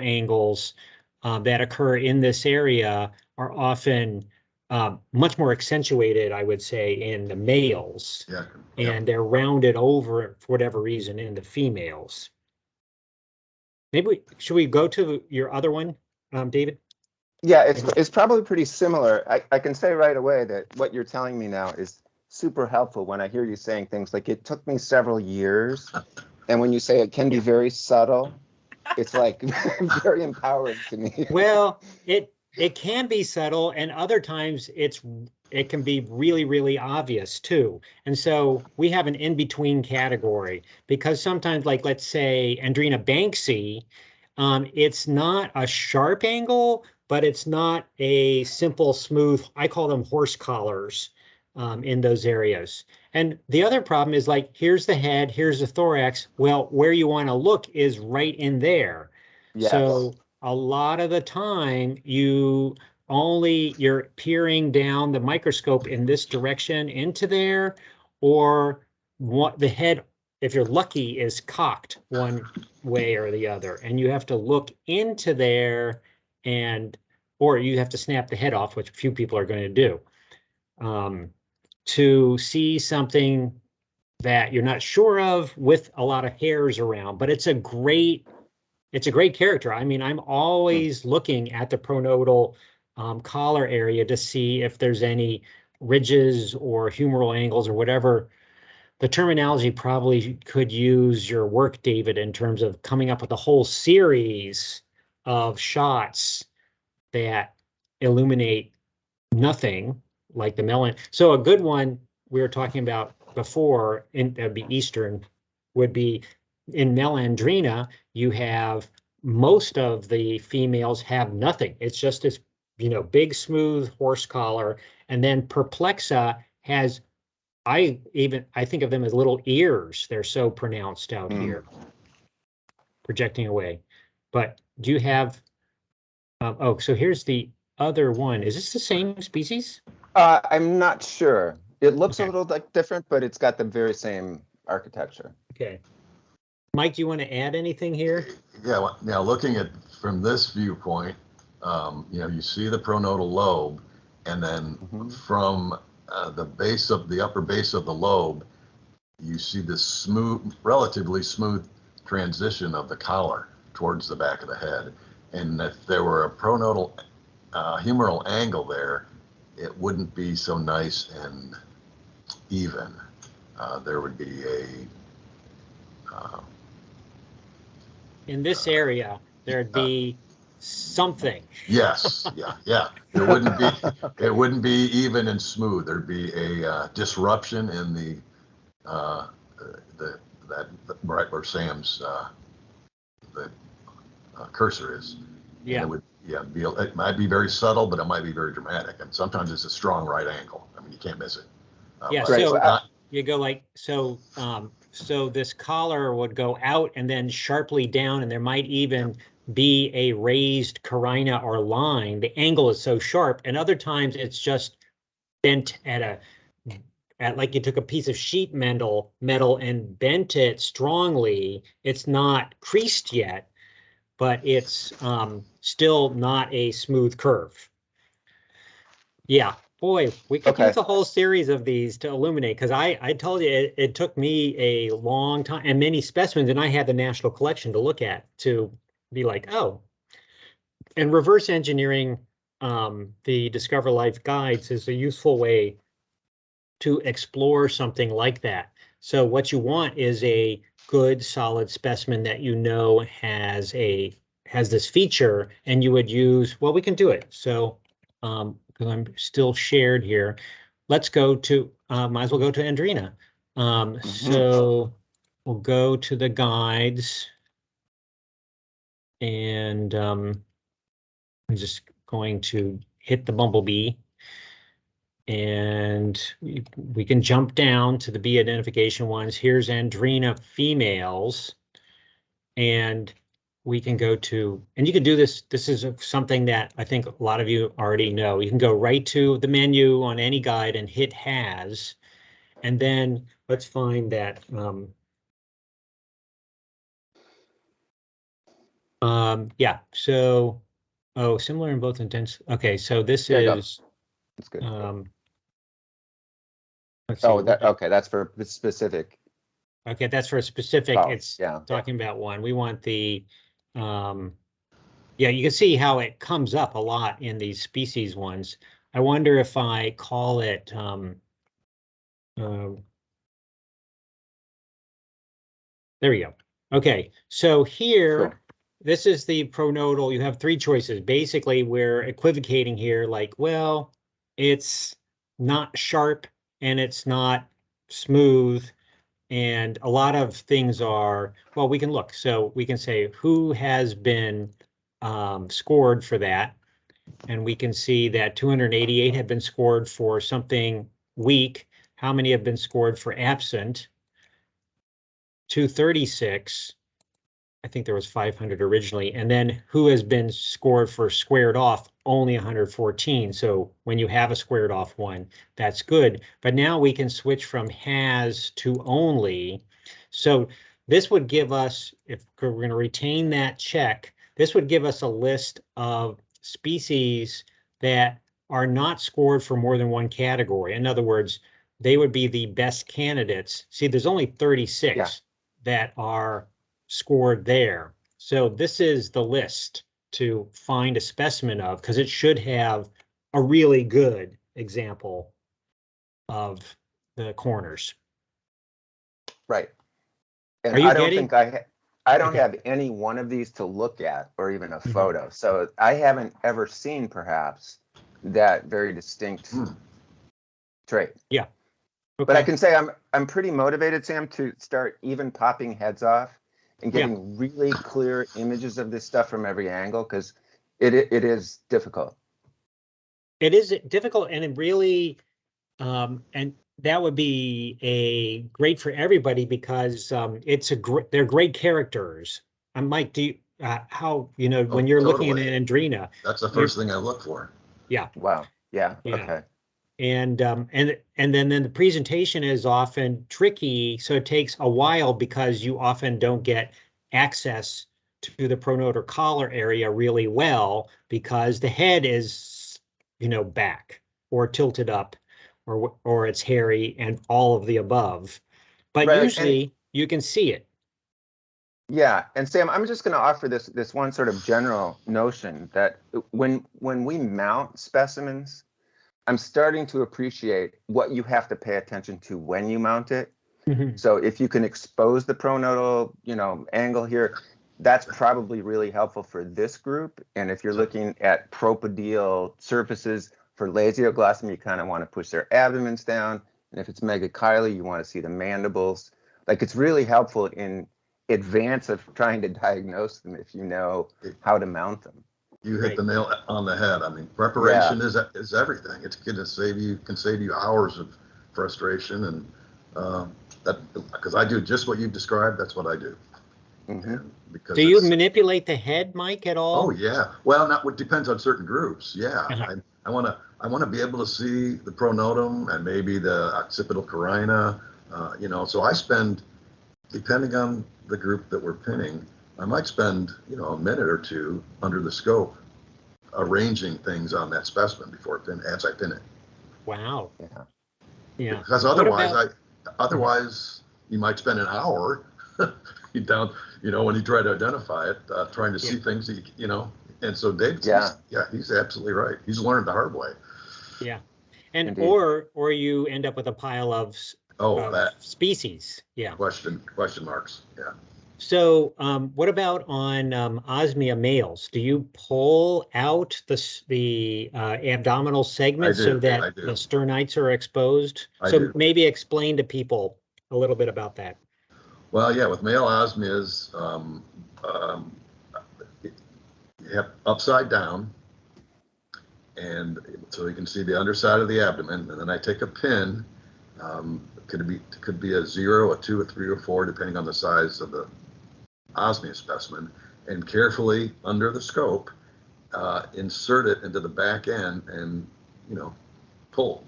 S3: angles that occur in this area are often much more accentuated, I would say, in the males.
S2: Yeah.
S3: And they're rounded over for whatever reason in the females. Maybe should we go to your other one, David?
S6: Yeah, it's probably pretty similar. I can say right away that what you're telling me now is super helpful when I hear you saying things like it took me several years. And when you say it can be very subtle, it's like very empowering to me.
S3: Well, it can be subtle, and other times it can be really, really obvious too. And so we have an in-between category, because sometimes, like let's say Andrena banksii, it's not a sharp angle, but it's not a simple smooth, I call them horse collars in those areas. And the other problem is, like, here's the head, here's the thorax. Well, where you want to look is right in there.
S6: Yes.
S3: So a lot of the time you're peering down the microscope in this direction into there, or what the head, if you're lucky, is cocked one way or the other, and you have to look into there, or you have to snap the head off, which few people are going to do, to see something that you're not sure of with a lot of hairs around. But it's a great character. I mean, I'm always looking at the pronotal collar area to see if there's any ridges or humeral angles or whatever. The terminology probably could use your work, David, in terms of coming up with a whole series of shots that illuminate nothing, like the melon. So a good one we were talking about before, that'd be Eastern, would be in Melandrina. You have most of the females have nothing. It's just this, big smooth horse collar, and then Perplexa has. I think of them as little ears. They're so pronounced out here, projecting away. But do you have? So here's the other one. Is this the same species?
S6: I'm not sure. It looks
S3: Okay.
S6: a little like different, but it's got the very same architecture.
S3: Okay. Mike, do you want to add anything here?
S2: Yeah. Well, now looking at from this viewpoint, you see the pronotal lobe, and then from the upper base of the lobe, you see this relatively smooth transition of the collar towards the back of the head. And if there were a pronotal humeral angle there, it wouldn't be so nice and even. There would be
S3: in this area, there'd be something.
S2: Yes, yeah. It wouldn't be it wouldn't be even and smooth. There'd be a disruption in that right where Sam's cursor is.
S3: Yeah.
S2: And it might be very subtle, but it might be very dramatic. And sometimes it's a strong right angle. I mean, you can't miss it.
S3: Yeah.
S6: Right,
S3: So you go like so. So this collar would go out and then sharply down, and there might even be a raised carina or line. The angle is so sharp, and other times it's just bent at like you took a piece of sheet metal and bent it strongly. It's not creased yet, but it's still not a smooth curve. Yeah. Boy, we could use a whole series of these to illuminate, because I told you it took me a long time and many specimens, and I had the National Collection to look at to be like, oh. And reverse engineering the Discover Life guides is a useful way to explore something like that. So what you want is a good, solid specimen that has a has this feature, and you would use, well, we can do it. So, because I'm still shared here, let's go to, might as well go to Andrina. So we'll go to the guides, and I'm just going to hit the bumblebee, and we can jump down to the bee identification ones. Here's Andrina females, and we can go to, and you can do this. This is something that I think a lot of you already know. You can go right to the menu on any guide and hit has, and then let's find that. Yeah, so, oh, similar in both intents. Okay, so this
S6: There you go.
S3: is,
S6: That's good.
S3: let's see.
S6: Oh, that, okay, that's for specific.
S3: Okay, that's for a specific,
S6: Oh,
S3: it's
S6: yeah.
S3: talking about one. We want the, yeah, you can see how it comes up a lot in these species ones. I wonder if I call it, there we go. Okay, so here,
S6: Cool.
S3: this is the pronotal. You have three choices. Basically, we're equivocating here, like, well, it's not sharp and it's not smooth. And a lot of things are, well, we can look. So we can say who has been scored for that. And we can see that 288 have been scored for something weak. How many have been scored for absent? 236. I think there was 500 originally. And then who has been scored for squared off? Only 114. So when you have a squared off one, that's good. But now we can switch from has to only. So this would give us, if we're going to retain that check, this would give us a list of species that are not scored for more than one category. In other words, they would be the best candidates. See, there's only 36 that are scored there. So this is the list to find a specimen of, because it should have a really good example of the corners.
S6: Right. And
S3: Are you
S6: I don't
S3: getting?
S6: think I don't
S3: Okay.
S6: have any one of these to look at or even a photo. So I haven't ever seen perhaps that very distinct trait.
S3: Yeah. Okay.
S6: But I can say I'm pretty motivated, Sam, to start even popping heads off and getting really clear images of this stuff from every angle, because it is difficult.
S3: It is difficult, and it really, and that would be great for everybody, because it's they're great characters. And Mike, do you, how, when you're looking at an Andrina,
S2: that's the first thing I look for.
S3: Yeah.
S6: Wow. Yeah.
S3: Yeah.
S6: Okay.
S3: And then the presentation is often tricky, so it takes a while because you often don't get access to the pronotor collar area really well, because the head is, back or tilted up, or it's hairy, and all of the above. But
S6: Right,
S3: usually you can see it.
S6: Yeah, and Sam, I'm just going to offer this one sort of general notion that when we mount specimens, I'm starting to appreciate what you have to pay attention to when you mount it. So if you can expose the pronotal, angle here, that's probably really helpful for this group. And if you're looking at propodial surfaces for lasioglossum, you kind of want to push their abdomens down. And if it's megachile, you want to see the mandibles. Like, it's really helpful in advance of trying to diagnose them if you know how to mount them.
S2: You hit the nail on the head. I mean, preparation is everything. It's going to save you hours of frustration, and that, because I do just what you've described. That's what I do. Because
S3: do you manipulate the head, Mike, at all?
S2: Oh yeah. Well, not what depends on certain groups. Yeah, I want to be able to see the pronotum and maybe the occipital carina. So I spend, depending on the group that we're pinning, I might spend, a minute or two under the scope arranging things on that specimen as I pin it.
S3: Wow. Yeah.
S2: Because otherwise you might spend an hour down, when you try to identify it, trying to see things, and so David, he's absolutely right. He's learned the hard way.
S3: Yeah. And
S6: Indeed.
S3: or you end up with a pile of species. Yeah.
S2: Question marks. Yeah.
S3: So what about on osmia males? Do you pull out the abdominal segment so
S2: I
S3: that
S2: do.
S3: the sternites are exposed?
S2: I
S3: So
S2: do.
S3: maybe explain to people a little bit about that.
S2: Well, yeah, with male osmias, you have upside down, and so you can see the underside of the abdomen. And then I take a pin. Could be a 0, a 2, a 3, or 4, depending on the size of the osmia specimen, and carefully under the scope, insert it into the back end, and pull.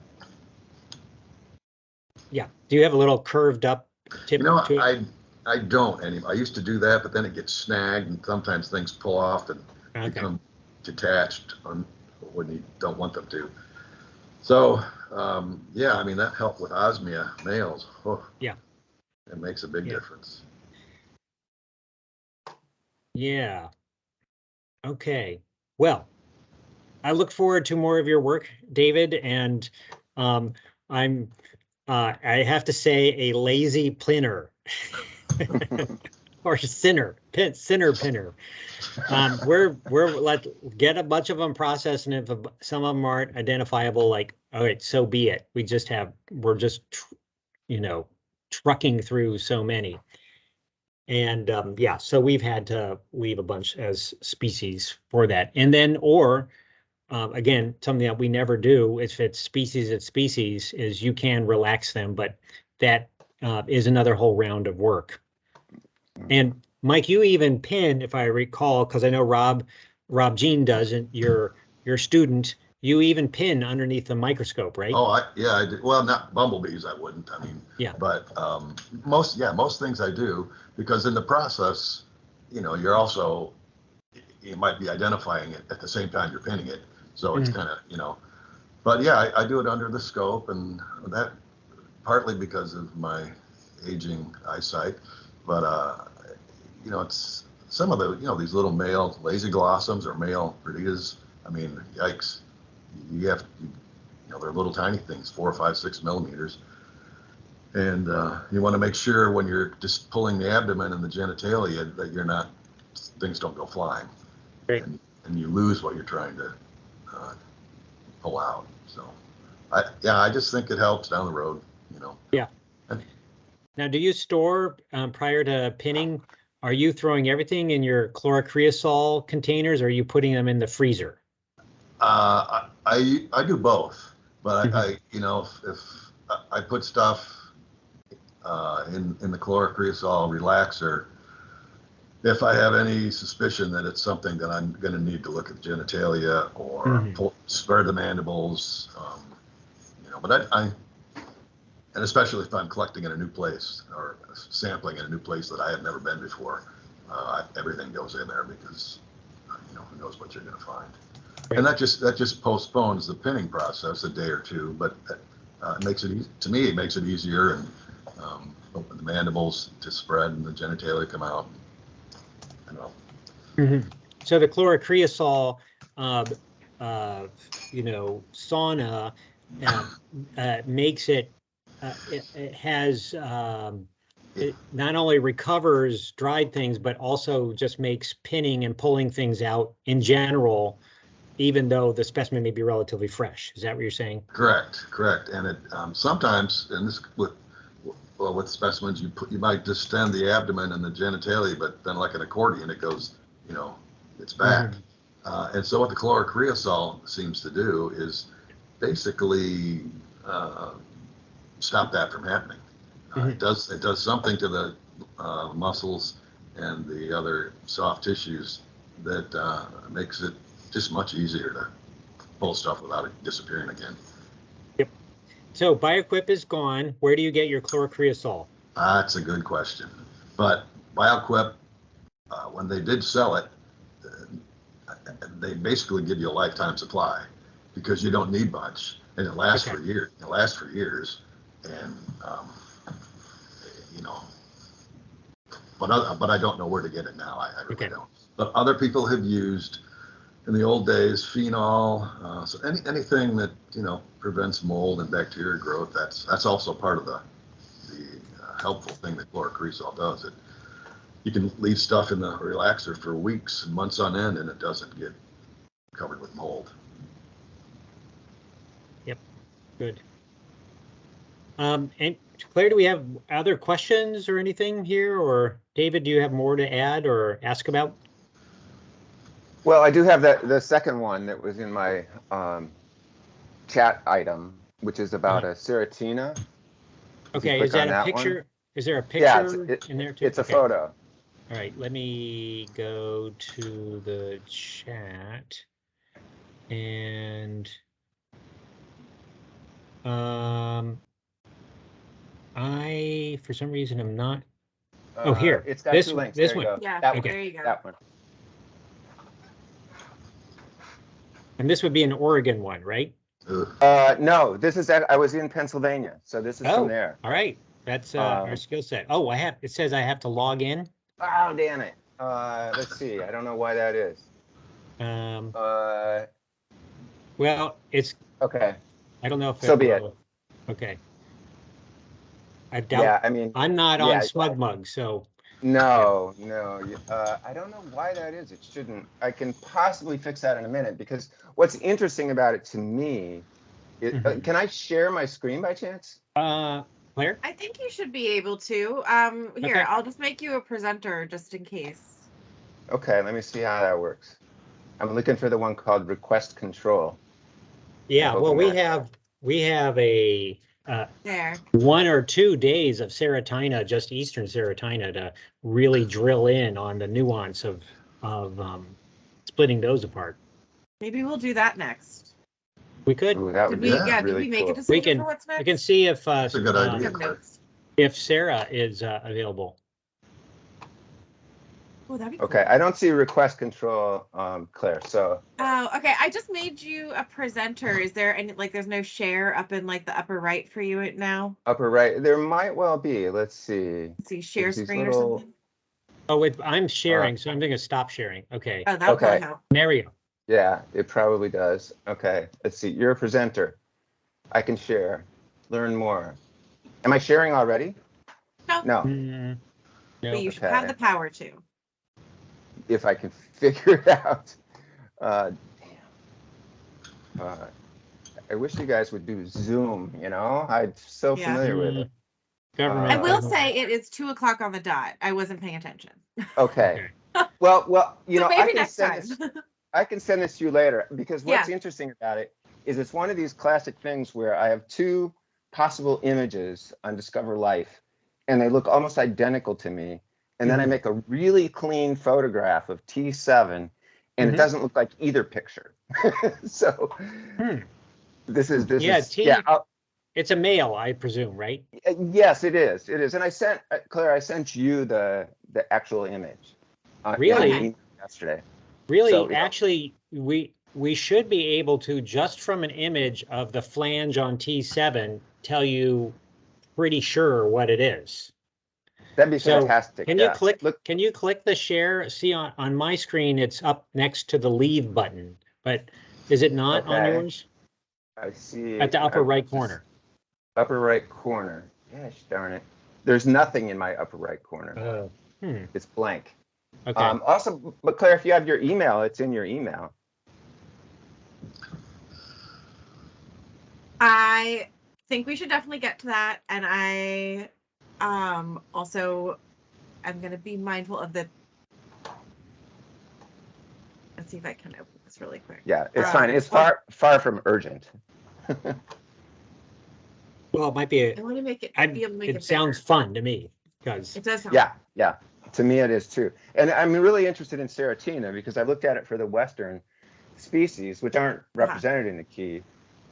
S3: Yeah. Do you have a little curved up tip to it?
S2: I don't anymore. I used to do that, but then it gets snagged, and sometimes things pull off and become detached when you don't want them to. So, yeah, I mean, that helped with osmia males. Oh,
S3: Yeah.
S2: It makes a big difference.
S3: Yeah. Okay. Well, I look forward to more of your work, David, and I have to say a lazy pinner or sinner pinner. Let's get a bunch of them processed, and if some of them aren't identifiable, like, all right, so be it. We're just trucking through so many. And yeah, so we've had to leave a bunch as species for that. And then, or again, something that we never do, if it's species, is you can relax them, but that is another whole round of work. And Mike, you even pin, if I recall, because I know Rob Jean doesn't, your student, you even pin underneath the microscope, right?
S2: Oh, I do. Well, not bumblebees, I wouldn't. I mean,
S3: yeah.
S2: But most things I do, because in the process, you're also, you might be identifying it at the same time you're pinning it. So it's kind of, but yeah, I do it under the scope, and that partly because of my aging eyesight, but it's some of the, these little male lazy glossums or male predators. I mean, yikes. They're little tiny things, 4, 5, 6 millimeters. And you want to make sure when you're just pulling the abdomen and the genitalia that things don't go flying.
S3: Right.
S2: And you lose what you're trying to pull out. So, I just think it helps down the road,
S3: Yeah. Now, do you store, prior to pinning, are you throwing everything in your chlorocreosol containers, or are you putting them in the freezer?
S2: I do both, but if I put stuff in the chlorocreosol relaxer, if I have any suspicion that it's something that I'm going to need to look at genitalia or spare the mandibles, but and especially if I'm collecting in a new place or sampling in a new place that I have never been before, everything goes in there because who knows what you're going to find. Right. And that just postpones the pinning process a day or two, but it makes it to me. It makes it easier, and open the mandibles to spread and the genitalia come out.
S3: So the chlorocreosol, sauna makes it. It has. It not only recovers dried things, but also just makes pinning and pulling things out in general, even though the specimen may be relatively fresh. Is that what you're saying?
S2: Correct. And it sometimes, and this with specimens, you might distend the abdomen and the genitalia, but then like an accordion, it goes, it's back. And so what the chlorocreosol seems to do is basically stop that from happening. It does something to the muscles and the other soft tissues that makes it just much easier to pull stuff without it disappearing again.
S3: Yep. So BioQuip is gone. Where do you get your chlorocreosol?
S2: That's a good question. But BioQuip, when they did sell it, they basically give you a lifetime supply because you don't need much, and it lasts for years. It lasts for years, and but I don't know where to get it now. I really don't. But other people have used in the old days phenol, so anything that prevents mold and bacteria growth. That's also part of the helpful thing that chlorocreosol does. you can leave stuff in the relaxer for weeks, months on end, and it doesn't get covered with mold.
S3: Yep, good. And Claire, do we have other questions or anything here? Or David, do you have more to add or ask about?
S6: Well, I do have the second one that was in my chat item, which is about a Ceratina.
S3: Okay,
S6: click
S3: is that
S6: on
S3: a
S6: that
S3: picture?
S6: one.
S3: Is there a
S6: Yeah,
S3: picture in there too?
S6: it's a
S3: Okay.
S6: photo.
S3: All right, let me go to the chat and I for some reason am not. Oh, here.
S6: It's got
S3: This-
S6: 2 links.
S3: this
S6: There you
S3: one.
S6: go.
S1: Yeah,
S6: That one.
S1: there you go.
S6: That one.
S3: And this would be an Oregon one, right?
S2: Ugh.
S6: No, this is I was in Pennsylvania, so this is from there.
S3: All right. That's our skill set. Oh, it says I have to log in.
S6: Oh, damn it. Let's see. I don't know why that is.
S3: Well, it's
S6: Okay.
S3: I don't know if
S6: So be it.
S3: Okay. I doubt
S6: Yeah, I mean,
S3: I'm not
S6: yeah,
S3: on SmugMug, so
S6: no. I don't know why that is. It shouldn't. I can possibly fix that in a minute, because what's interesting about it to me,
S3: Mhm.
S6: can I share my screen by chance?
S3: Claire?
S1: I think you should be able to. Here,
S3: Okay.
S1: I'll just make you a presenter just in case.
S6: Okay, let me see how that works. I'm looking for the one called request control.
S3: Yeah, well,
S6: open
S3: we
S6: that.
S3: have a
S1: There.
S3: 1 or 2 days of Ceratina, just Eastern Ceratina, to really drill in on the nuance of splitting those apart.
S1: Maybe we'll do that next.
S3: We could.
S6: Ooh, that
S1: Did
S6: would
S1: we?
S6: be
S2: Yeah,
S1: Yeah. Did
S6: really
S1: we make
S6: cool.
S1: a decision
S3: can-
S1: for what's next?
S3: We can see if
S2: That's a good idea.
S1: We have notes.
S3: if Sarah is available.
S1: Oh, that'd be cool.
S6: Okay, I don't see request control, Claire. So
S1: Oh, okay. I just made you a presenter. Is there any there's no share up in the upper right for you now?
S6: upper right, there might well be. Let's see.
S1: Let's see, share
S6: There's these
S1: screen or
S6: little-
S1: something.
S3: Oh, I'm sharing, so I'm going to stop sharing. Okay,
S1: Oh, that'll probably
S6: Okay.
S1: help.
S3: there we go.
S6: Yeah, it probably does. Okay, let's see. You're a presenter. I can share. Learn more. Am I sharing already?
S1: No,
S6: No.
S3: No.
S1: but you should
S6: Okay.
S1: have the power to.
S6: If I can figure it out. I wish you guys would do Zoom, I'm so
S1: Yeah.
S6: familiar with it.
S3: Government.
S1: I will
S3: doesn't-
S1: say it is 2:00 on the dot. I wasn't paying attention.
S6: Okay. Well,
S1: So
S6: I
S1: maybe
S6: can
S1: next
S6: send
S1: time.
S6: this. I can send this to you later, because what's
S1: Yeah.
S6: interesting about it is it's one of these classic things where I have 2 possible images on Discover Life, and they look almost identical to me. And then I
S3: Mhm.
S6: make a really clean photograph of T7, and
S3: Mhm.
S6: it doesn't look like either picture. So this is
S3: Yeah, it's a male, I presume, right?
S6: yes, it is. It is. And I sent Claire, I sent you the actual image.
S3: Really?
S6: in an email yesterday.
S3: Really,
S6: So, yeah.
S3: actually, we should be able to, just from an image of the flange on T7, tell you pretty sure what it is.
S6: That'd be
S3: So,
S6: fantastic.
S3: Can
S6: yeah.
S3: you click?
S6: Look,
S3: Can you click the share? See on my screen, it's up next to the leave button, but is it not on
S6: Okay.
S3: yours?
S6: I see.
S3: At the upper
S6: I've
S3: right
S6: just-
S3: corner.
S6: Upper right corner. Gosh darn it. There's nothing in my upper right corner.
S3: Oh,
S6: It's blank.
S3: okay.
S6: Also, but Claire, if you have your email, it's in your email.
S1: I think we should definitely get to that, and I also I'm going to be mindful of the. Let's see if I can open this really quick.
S6: Yeah, it's fine. It's far from urgent.
S3: Well, it might be.
S1: I want to make it. Be able to make
S3: It
S1: it
S3: sounds
S1: bigger.
S3: fun to me because
S1: It does. Sound
S6: Yeah. To me, it is too. And I'm really interested in Ceratina because I looked at it for the Western species, which aren't represented in the key.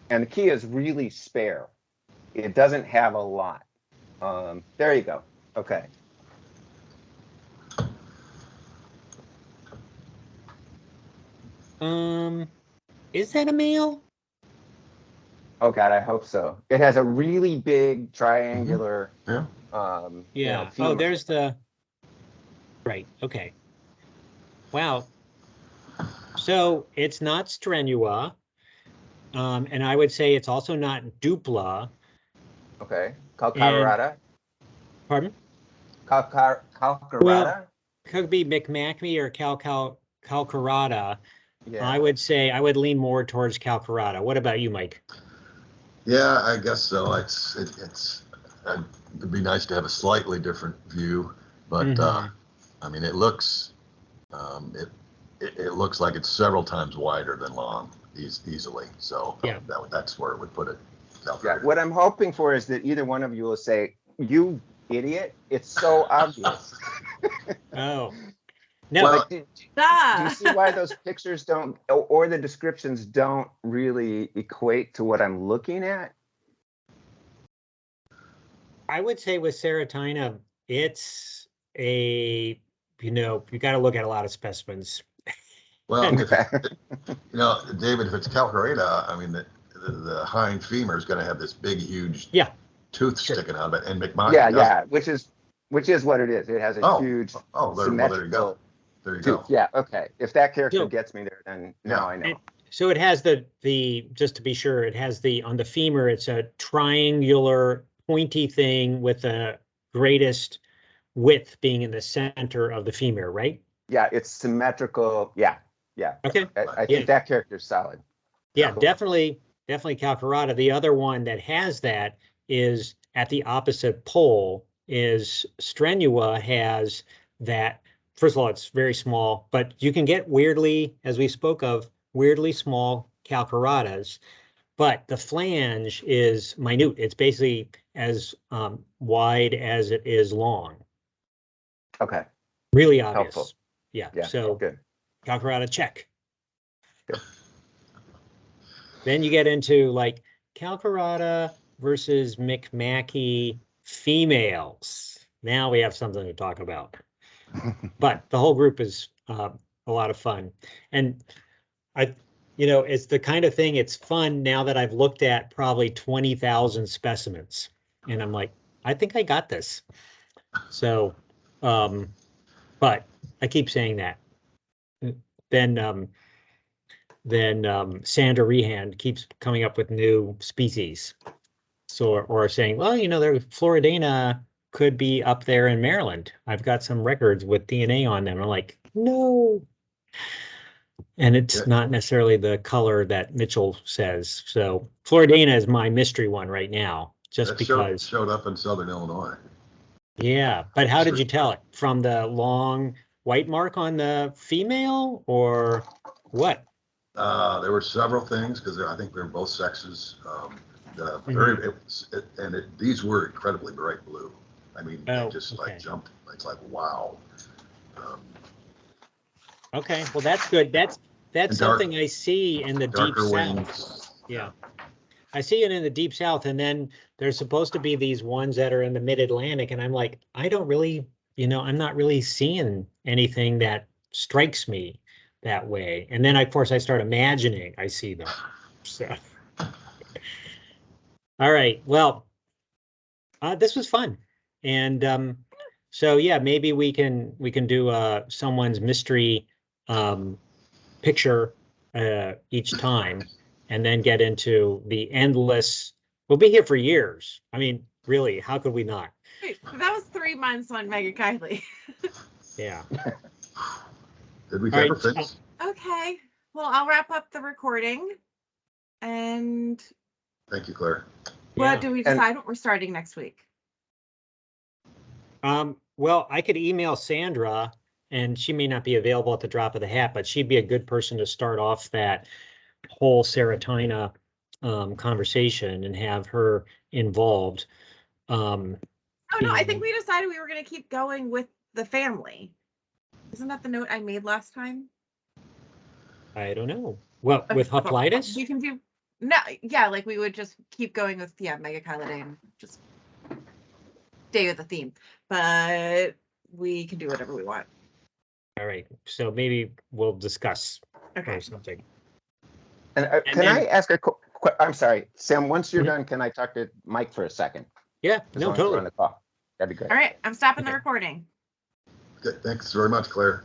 S6: And the key is really spare. It doesn't have a lot. There you go. Okay.
S3: Is that a male?
S6: Oh God, I hope so. It has a really big triangular.
S2: Yeah.
S3: Yeah. Oh,
S6: femur.
S3: there's the. Right. Okay. Wow. So it's not strenua, and I would say it's also not dupla.
S6: Okay. Calcarata.
S3: Pardon?
S6: Calcarata.
S3: Well, could be McMacme or Calcarata.
S6: Yeah.
S3: I would say I would lean more towards Calcarata. What about you, Mike?
S2: Yeah, I guess so. It'd be nice to have a slightly different view, but
S3: Mhm.
S2: I mean, it looks like it's several times wider than long, easily. So
S3: Yeah.
S2: that's where it would put it.
S6: Yeah, what I'm hoping for is that either one of you will say, "You idiot! It's so obvious."
S3: Oh, no.
S2: Well,
S6: Like, do you
S1: Ah.
S6: see why those pictures don't, or the descriptions don't really equate to what I'm looking at?
S3: I would say with Serotina, it's you got to look at a lot of specimens.
S2: well,
S6: Okay.
S2: David, if it's calcarata, I mean, the hind femur is going to have this big, huge
S3: Yeah.
S2: tooth
S3: Sure.
S2: sticking out of it, and McMahon
S6: Yeah,
S2: doesn't.
S6: yeah, which is what it is. It has a
S2: Oh,
S6: huge
S2: there you go.
S6: symmetrical
S2: There you
S6: tooth.
S2: go.
S6: Yeah, okay. If that character
S3: So-
S6: gets me there, then now I know.
S3: So it has the just to be sure, it has on the femur, it's a triangular pointy thing with the greatest width being in the center of the femur, right?
S6: Yeah, it's symmetrical. Yeah, yeah.
S3: Okay.
S6: I
S3: Yeah.
S6: think that character's solid.
S3: Yeah,
S2: Cool.
S3: definitely Calcarata. The other one that has that is at the opposite pole is Strenua has that. First of all, it's very small, but you can get weirdly, as we spoke of, weirdly small Calcaratas, but the flange is minute. It's basically as wide as it is long.
S6: Okay.
S3: Really obvious.
S6: Helpful.
S3: Yeah.
S6: Yeah.
S3: So
S6: Good.
S3: Calcarata, check.
S6: Good.
S3: Then you get into like Calcarata versus McMackie females. Now we have something to talk about. But the whole group is a lot of fun. And it's the kind of thing, it's fun now that I've looked at probably 20,000 specimens. And I'm like, I think I got this. So, but I keep saying that. Then Sandra Rehand keeps coming up with new species. So, or saying, well, their Floridana could be up there in Maryland. I've got some records with DNA on them. I'm like, no. And it's not necessarily the color that Mitchell says. So Floridana is my mystery one right now, just because.
S2: Showed up in Southern Illinois.
S3: Yeah, but how did you tell it? From the long white mark on the female or what?
S2: There were several things because I think they're both sexes. These were incredibly bright blue. I mean, they just like jumped. It's like, wow.
S3: Okay, well that's good. That's something I see in the deep
S2: Darker
S3: south.
S2: wings.
S3: Yeah. I see it in the deep south, and then there's supposed to be these ones that are in the mid-Atlantic, and I'm like, I don't really, I'm not really seeing anything that strikes me that way. And then of course I start imagining I see them. So all right, well, this was fun. And so yeah, maybe we can do someone's mystery picture each time, and then get into the endless. We'll be here for years. I mean, really, how could we not?
S1: Wait, that was 3 months on Mega Kylie.
S3: Yeah.
S2: Did we
S3: All
S2: ever
S3: right,
S2: finish?
S1: Okay. Well, I'll wrap up the recording. And
S2: Thank you, Claire.
S1: what do we decide what we're starting next week?
S3: Well, I could email Sandra, and she may not be available at the drop of the hat, but she'd be a good person to start off that whole Serotina conversation and have her involved.
S1: Oh no, I think we decided we were going to keep going with the family. Isn't that the note I made last time?
S3: I don't know. What, with hoplitis?
S1: We can do like we would just keep going with Mega Kylie and just stay with the theme, but we can do whatever we want.
S3: All right, so maybe we'll discuss or something.
S6: And can I ask I'm sorry, Sam, once you're done, can I talk to Mike for a second?
S3: Yeah,
S6: As
S3: no,
S6: long as we're
S3: totally.
S6: on the call. That'd be great.
S1: All right, I'm stopping the recording.
S2: Good. Thanks very much, Claire.